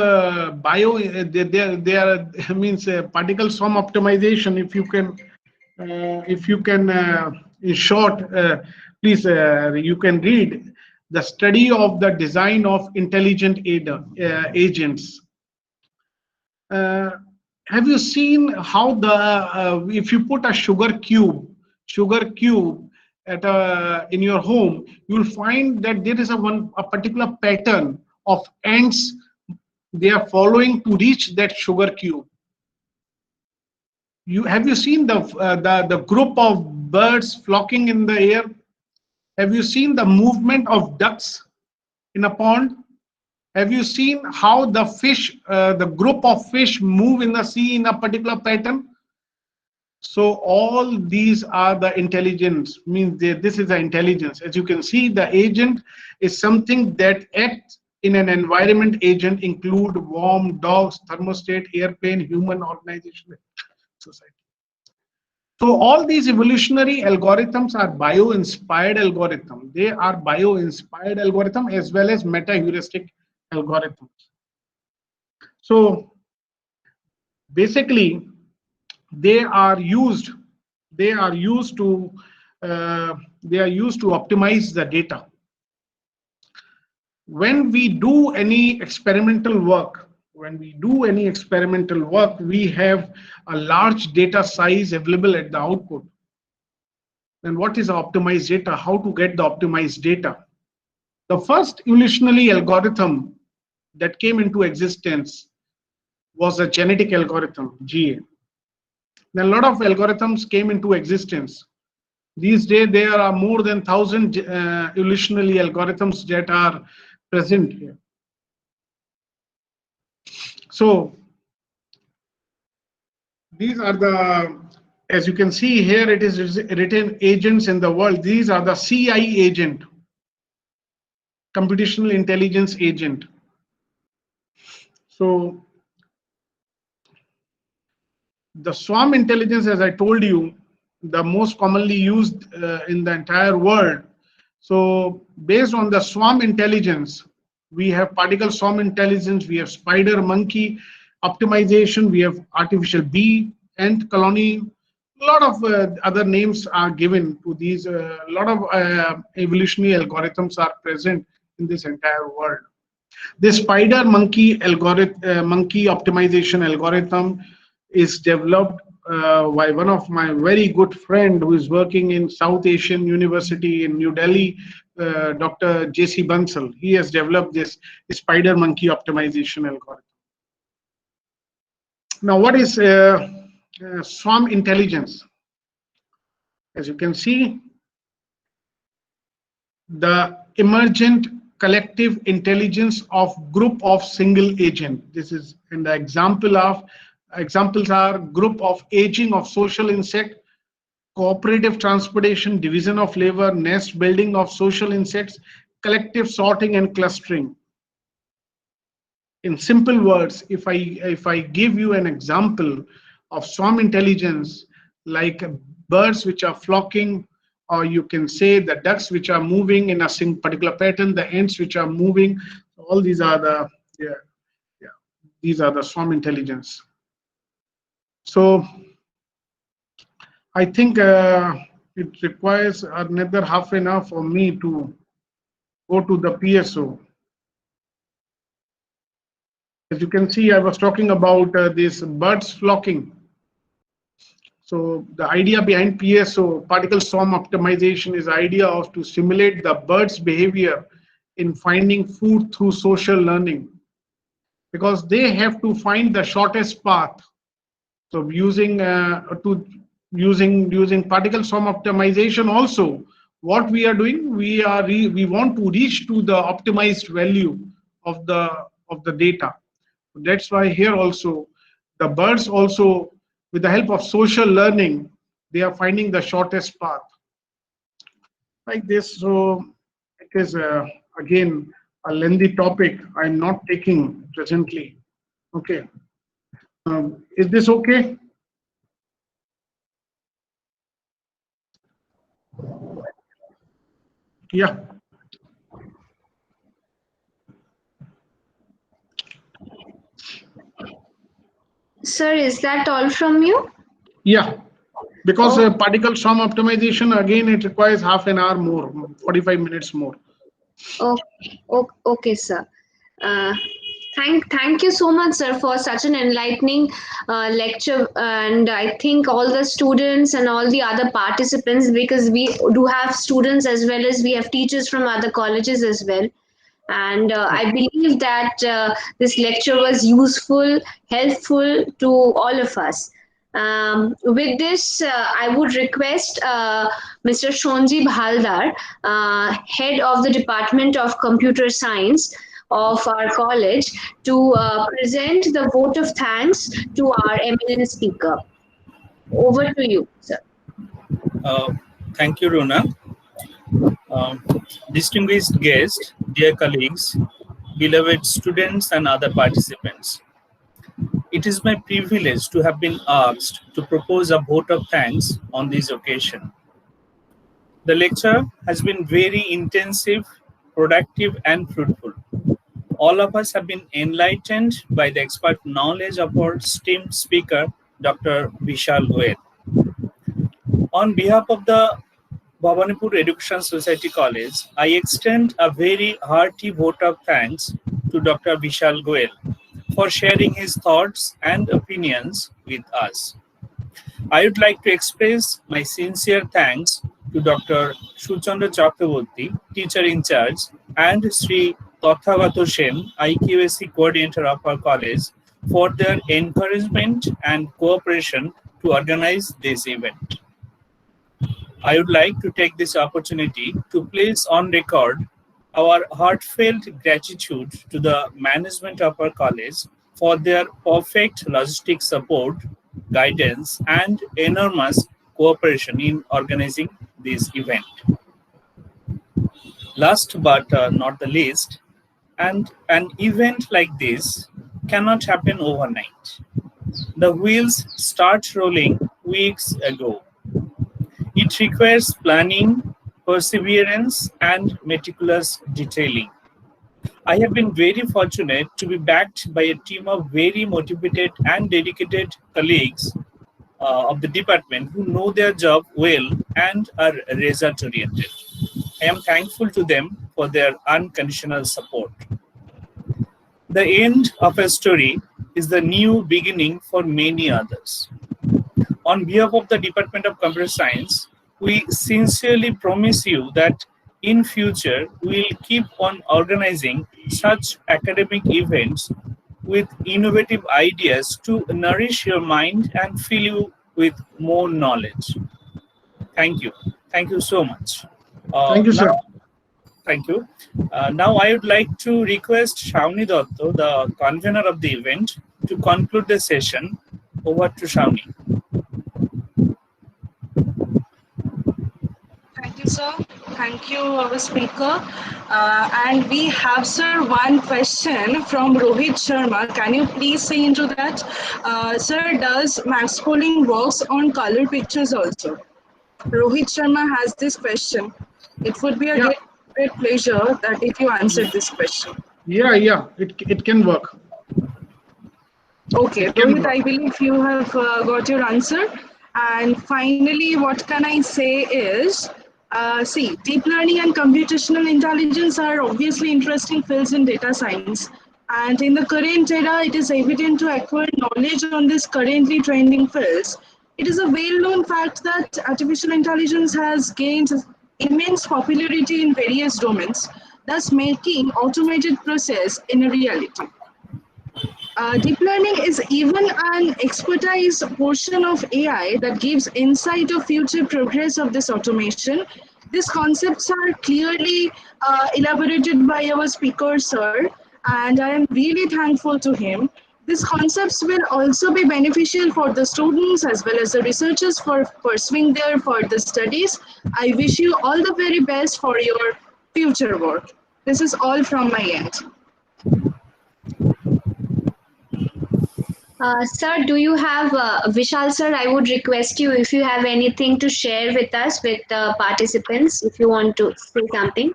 bio. There means particle swarm optimization. If you can, in short, please, you can read the study of the design of intelligent agents. Uh, have you seen how the if you put a sugar cube at in your home, you will find that there is a particular pattern of ants they are following to reach that sugar cube. You seen the group of birds flocking in the air? Have you seen the movement of ducks in a pond? Have you seen how the fish, the group of fish move in the sea in a particular pattern? So all these are the intelligence, means this is the intelligence. As you can see, the agent is something that acts in an environment. Agent include worm, dogs, thermostat, airplane, human, organization, society. So all these evolutionary algorithms are bio-inspired algorithms. They are bio-inspired algorithm as well as meta-heuristic algorithms. So basically, they are used. They are used to. They are used to optimize the data. When we do any experimental work, we have a large data size available at the output. Then what is optimized data? How to get the optimized data? The first evolutionary algorithm that came into existence was a genetic algorithm, GA. Then a lot of algorithms came into existence. These days, there are more than 1,000 evolutionary algorithms that are present here. So these are the, as you can see here, it is written agents in the world. These are the CI agent, computational intelligence agent. So the swarm intelligence, as I told you, the most commonly used in the entire world. So based on the swarm intelligence, we have particle swarm intelligence, we have spider monkey optimization, we have artificial bee, ant colony. A lot of other names are given to these. A lot of evolutionary algorithms are present in this entire world. The spider monkey monkey optimization algorithm is developed by one of my very good friend who is working in South Asian University in New Delhi, Dr. J.C. Bansal. He has developed this spider monkey optimization algorithm. Now, what is swarm intelligence? As you can see, the emergent collective intelligence of group of single agent. This is, and the examples are group of aging of social insect, cooperative transportation, division of labor, nest building of social insects, collective sorting and clustering. In simple words, if I give you an example of swarm intelligence, like birds which are flocking, or you can say the ducks which are moving in a particular pattern, the ants which are moving, all these are the, yeah, yeah, these are the swarm intelligence. So I think it requires another half an hour for me to go to the PSO. As you can see, I was talking about this birds flocking. So the idea behind PSO, particle swarm optimization, is the idea of to simulate the bird's behavior in finding food through social learning, because they have to find the shortest path. So using using particle swarm optimization also, what we are doing, we want to reach to the optimized value of the data. That's why here also the birds also, with the help of social learning, they are finding the shortest path like this. So it is again a lengthy topic. I'm not taking presently. Okay, is this okay? Yeah. Sir, is that all from you? Yeah, because Oh, particle swarm optimization, again, it requires half an hour more, 45 minutes more. okay, sir. Uh, thank you so much, sir, for such an enlightening lecture. And I think all the students and all the other participants, because we do have students as well as we have teachers from other colleges as well. And I believe that this lecture was useful, helpful to all of us. With this, I would request Mr. Shonji Bhaldar, head of the Department of Computer Science of our college, to present the vote of thanks to our eminent speaker. Over to you, sir. Uh, Thank you, Runa. Um, Distinguished guests, dear colleagues, beloved students, and other participants. It is my privilege to have been asked to propose a vote of thanks on this occasion. The lecture has been very intensive, productive, and fruitful. All of us have been enlightened by the expert knowledge of our esteemed speaker, Dr. Vishal Goel. On behalf of the Bhawanipur Education Society College, I extend a very hearty vote of thanks to Dr. Vishal Goel for sharing his thoughts and opinions with us. I would like to express my sincere thanks to Dr. Suchandra Chakraborty, teacher in charge, and Sri Tathagato Sen, IQAC coordinator of our college, for their encouragement and cooperation to organize this event. I would like to take this opportunity to place on record our heartfelt gratitude to the management of our college for their perfect logistic support, guidance, and enormous cooperation in organizing this event. Last but not the least, and an event like this cannot happen overnight. The wheels start rolling weeks ago. It requires planning, perseverance, and meticulous detailing. I have been very fortunate to be backed by a team of very motivated and dedicated colleagues of the department who know their job well and are result-oriented. I am thankful to them for their unconditional support. The end of a story is the new beginning for many others. On behalf of the Department of Computer Science, we sincerely promise you that in future we will keep on organizing such academic events with innovative ideas to nourish your mind and fill you with more knowledge. Thank you. Thank you so much. Thank you, sir. Now, thank you. Now I would like to request Shawnee Dotto, the convener of the event, to conclude the session. Over to Shawnee. Thank you, sir. Thank you, our speaker. And we have, sir, one question from Rohit Sharma. Can you please say into that? Sir, does max schooling works on color pictures also? Rohit Sharma has this question. It would be a great pleasure that if you answered this question. Yeah, it can work. Okay, Rohit, I believe you have got your answer. And finally, what can I say is, see, deep learning and computational intelligence are obviously interesting fields in data science. And in the current era, it is evident to acquire knowledge on these currently trending fields. It is a well-known fact that artificial intelligence has gained immense popularity in various domains, thus making automated process in a reality. Deep learning is even an expertise portion of AI that gives insight of future progress of this automation. These concepts are clearly elaborated by our speaker, sir, and I am really thankful to him. These concepts will also be beneficial for the students as well as the researchers for pursuing their further studies. I wish you all the very best for your future work. This is all from my end. Sir, do you have, Vishal sir, I would request you if you have anything to share with us, with the participants, if you want to say something.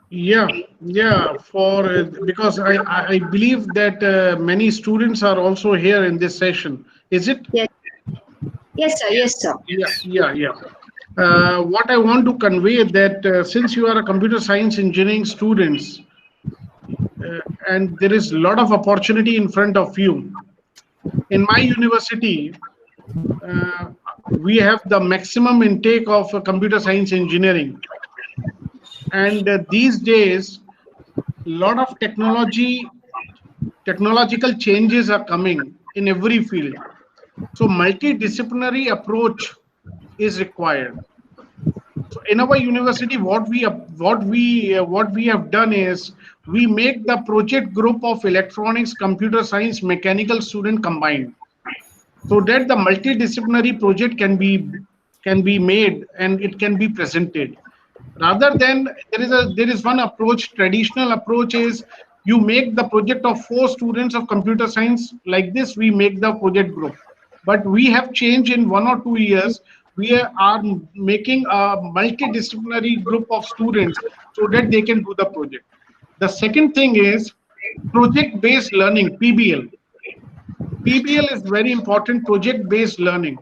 Yeah, because I believe that many students are also here in this session. Is it? Yes. Yes, sir. Yeah. What I want to convey that since you are a computer science engineering students, and there is a lot of opportunity in front of you. In my university, we have the maximum intake of computer science engineering, and these days, a lot of technological changes are coming in every field. So multidisciplinary approach is required. So in our university, what we have done is we make the project group of electronics, computer science, mechanical student combined, so that the multidisciplinary project can be made and it can be presented. Rather than there is one approach. Traditional approach is you make the project of 4 students of computer science. Like this, we make the project group. But we have changed in 1 or 2 years. We are making a multidisciplinary group of students so that they can do the project. The second thing is project-based learning, PBL. PBL is very important, project-based learning,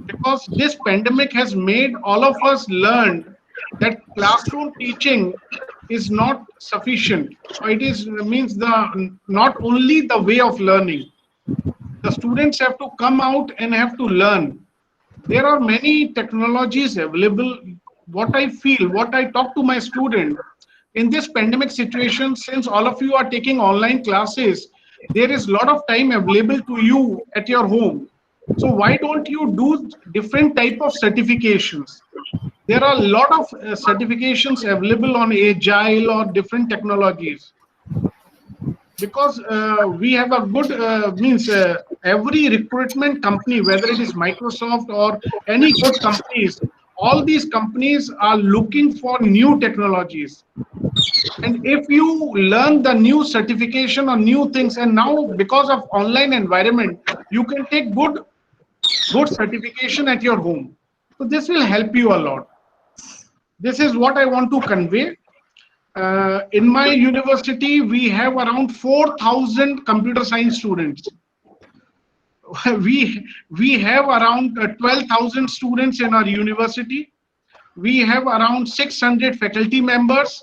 because this pandemic has made all of us learn that classroom teaching is not sufficient. It is means the not only the way of learning. The students have to come out and have to learn. There are many technologies available. What I feel, what I talk to my student in this pandemic situation, since all of you are taking online classes, there is a lot of time available to you at your home. So why don't you do different type of certifications? There are a lot of certifications available on agile or different technologies, because we have a good means every recruitment company, whether it is Microsoft or any good companies, all these companies are looking for new technologies. And if you learn the new certification or new things, and now because of online environment, you can take good certification at your home. So this will help you a lot. This is what I want to convey. In my university, we have around 4,000 computer science students. We have around 12,000 students in our university. We have around 600 faculty members,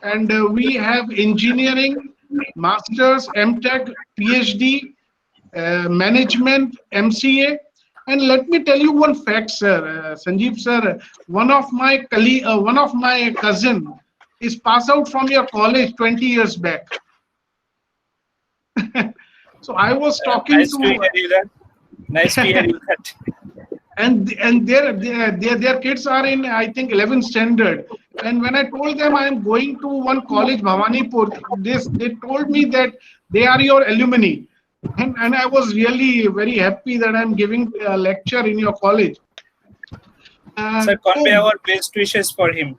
and we have engineering, masters, MTech, PhD, management, MCA. And let me tell you one fact, sir, Sanjeev sir. One of my cousin is passed out from your college 20 years back. So I was talking Nice to to, hear you that. Nice to hear you that. and their kids are in, I think, 11th standard. And when I told them I am going to one college, Bhawanipur, they told me that they are your alumni. And I was really very happy that I'm giving a lecture in your college. Sir, convey So our best wishes for him.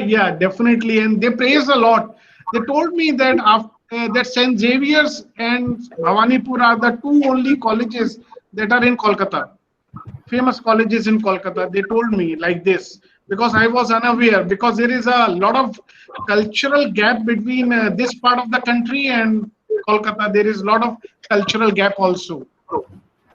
yeah, definitely. And they praise a lot. They told me that that St. Xavier's and Bhawanipur are the two only colleges that are in Kolkata, famous colleges in Kolkata. They told me like this because I was unaware, because there is a lot of cultural gap between this part of the country and Kolkata. There is a lot of cultural gap also.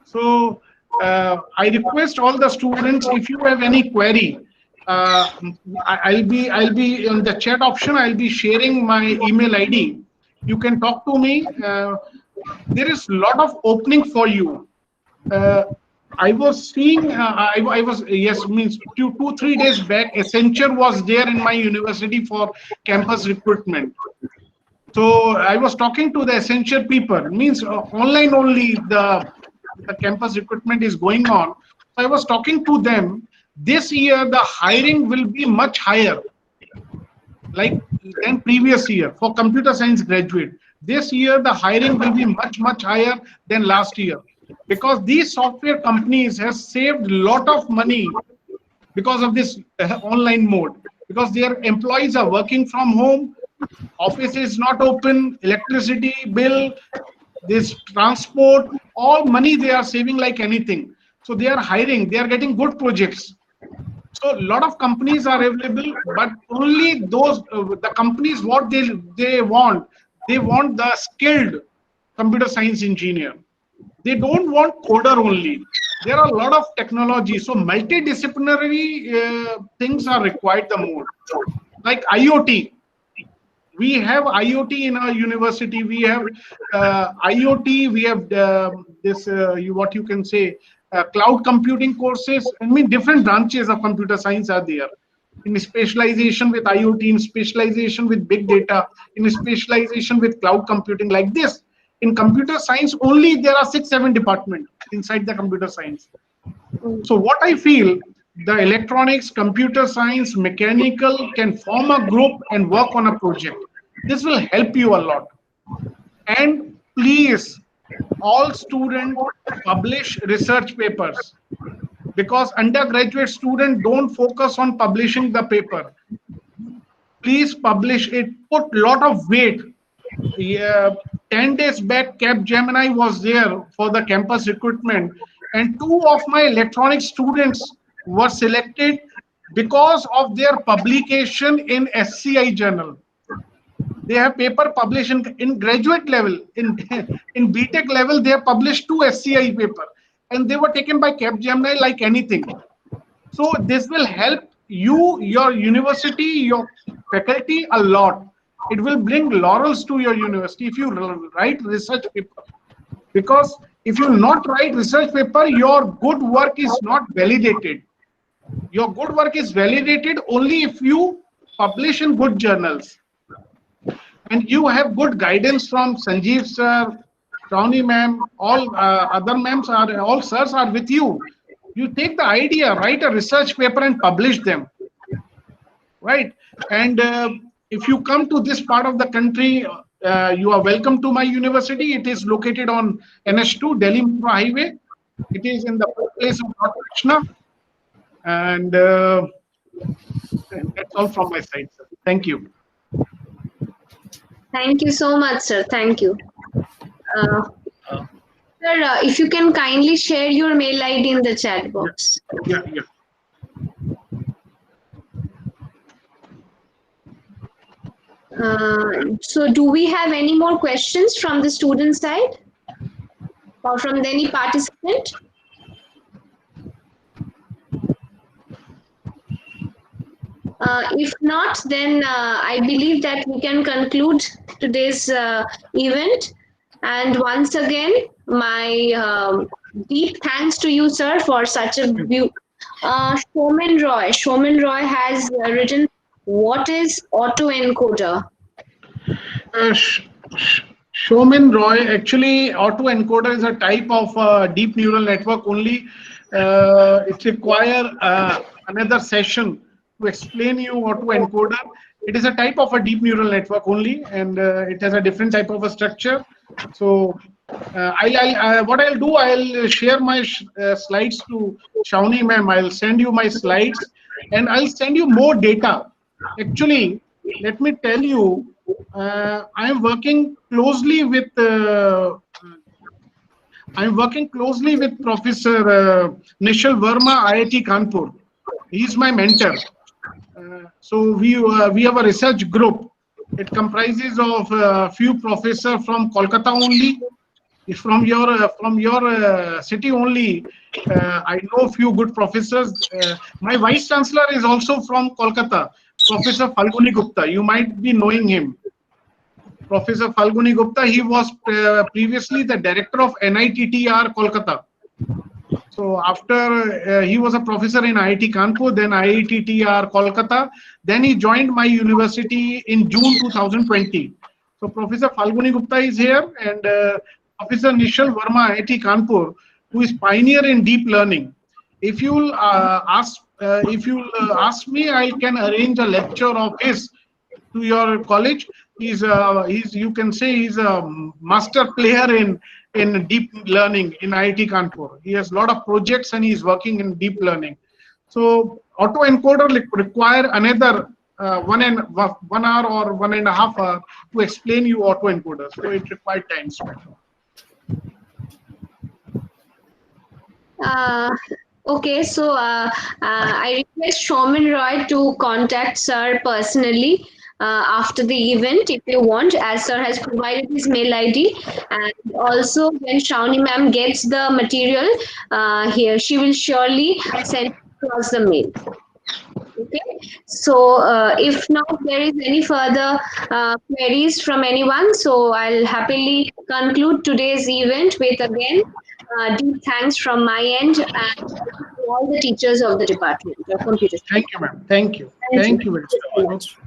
So I request all the students, if you have any query, I'll be in the chat option. I'll be sharing my email ID. You can talk to me. There is a lot of opening for you. I was seeing, I was, yes, means 3 days back, Accenture was there in my university for campus recruitment. So I was talking to the Accenture people, means online only the campus recruitment is going on. So I was talking to them. This year, the hiring will be much higher, like than previous year for computer science graduate. This year, the hiring will be much higher than last year, because these software companies have saved a lot of money because of this online mode, because their employees are working from home, office is not open, electricity bill, this transport, all money they are saving like anything. So they are hiring, they are getting good projects. So a lot of companies are available, but only those the companies, what they want the skilled computer science engineer. They don't want coder only. There are a lot of technology, so multidisciplinary things are required the more, like IoT. We have IoT in our university. We have IoT. We have this what you can say, cloud computing courses. I mean, different branches of computer science are there. In specialization with IoT, in specialization with big data, in specialization with cloud computing, like this. In computer science, only there are 6-7 departments inside the computer science. So what I feel, the electronics, computer science, mechanical can form a group and work on a project. This will help you a lot. And please, all students publish research papers, because undergraduate students don't focus on publishing the paper. Please publish it, put lot of weight. Yeah, 10 days back, Capgemini was there for the campus recruitment, and 2 of my electronics students were selected because of their publication in SCI journal. They have paper published in graduate level, in BTech level, they have published 2 SCI paper, and they were taken by Capgemini like anything. So this will help you, your university, your faculty a lot. It will bring laurels to your university if you write research paper. Because if you not write research paper, your good work is not validated. Your good work is validated only if you publish in good journals. And you have good guidance from Sanjeev sir, Tawny ma'am, all other ma'ams are, all sirs are with you. You take the idea, write a research paper and publish them, right? And if you come to this part of the country, you are welcome to my university. It is located on NH2, Delhi Metro Highway. It is in the place of Lord Krishna. And that's all from my side, sir. Thank you. Thank you so much, sir. Thank you. Sir, if you can kindly share your mail ID in the chat box. Yeah. So do we have any more questions from the student side or from any participant? If not, then I believe that we can conclude today's event. And once again, my deep thanks to you, sir, for such a Showman Roy has written, what is autoencoder? Showman Roy, actually, autoencoder is a type of deep neural network only. It requires another session to explain you autoencoder. It is a type of a deep neural network only, and it has a different type of a structure. So, what I'll do, I'll share my slides to Shawnee ma'am. I'll send you my slides, and I'll send you more data. Actually, let me tell you, I am working closely with Professor Nishal Verma, IIT Kanpur. He is my mentor. So we have a research group. It comprises of a few professors from Kolkata only. If from your city only, I know a few good professors. My vice chancellor is also from Kolkata, Professor Falguni Gupta. You might be knowing him. Professor Falguni Gupta, he was previously the director of NITTR Kolkata. So after he was a professor in IIT Kanpur, then IITTR Kolkata, then he joined my university in June 2020. So Professor Falguni Gupta is here, and Professor Nishal Verma, IIT Kanpur, who is pioneer in deep learning. If you'll ask me, I can arrange a lecture of his to your college. He's you can say he's a master player in deep learning in IIT Kanpur. He has a lot of projects and he's working in deep learning. So autoencoder require another 1 hour or 1.5 hours to explain you autoencoders. So it required time spent. Okay, so I request Showman Roy to contact Sir personally after the event if you want, as Sir has provided his mail ID. And also, when Shawnee ma'am gets the material here, she will surely send across the mail. Okay, so if not there is any further queries from anyone, so I'll happily conclude today's event with again deep thanks from my end and to all the teachers of the Department of Computer Science. Thank you, ma'am. Thank you. Thank Thank you. you very much.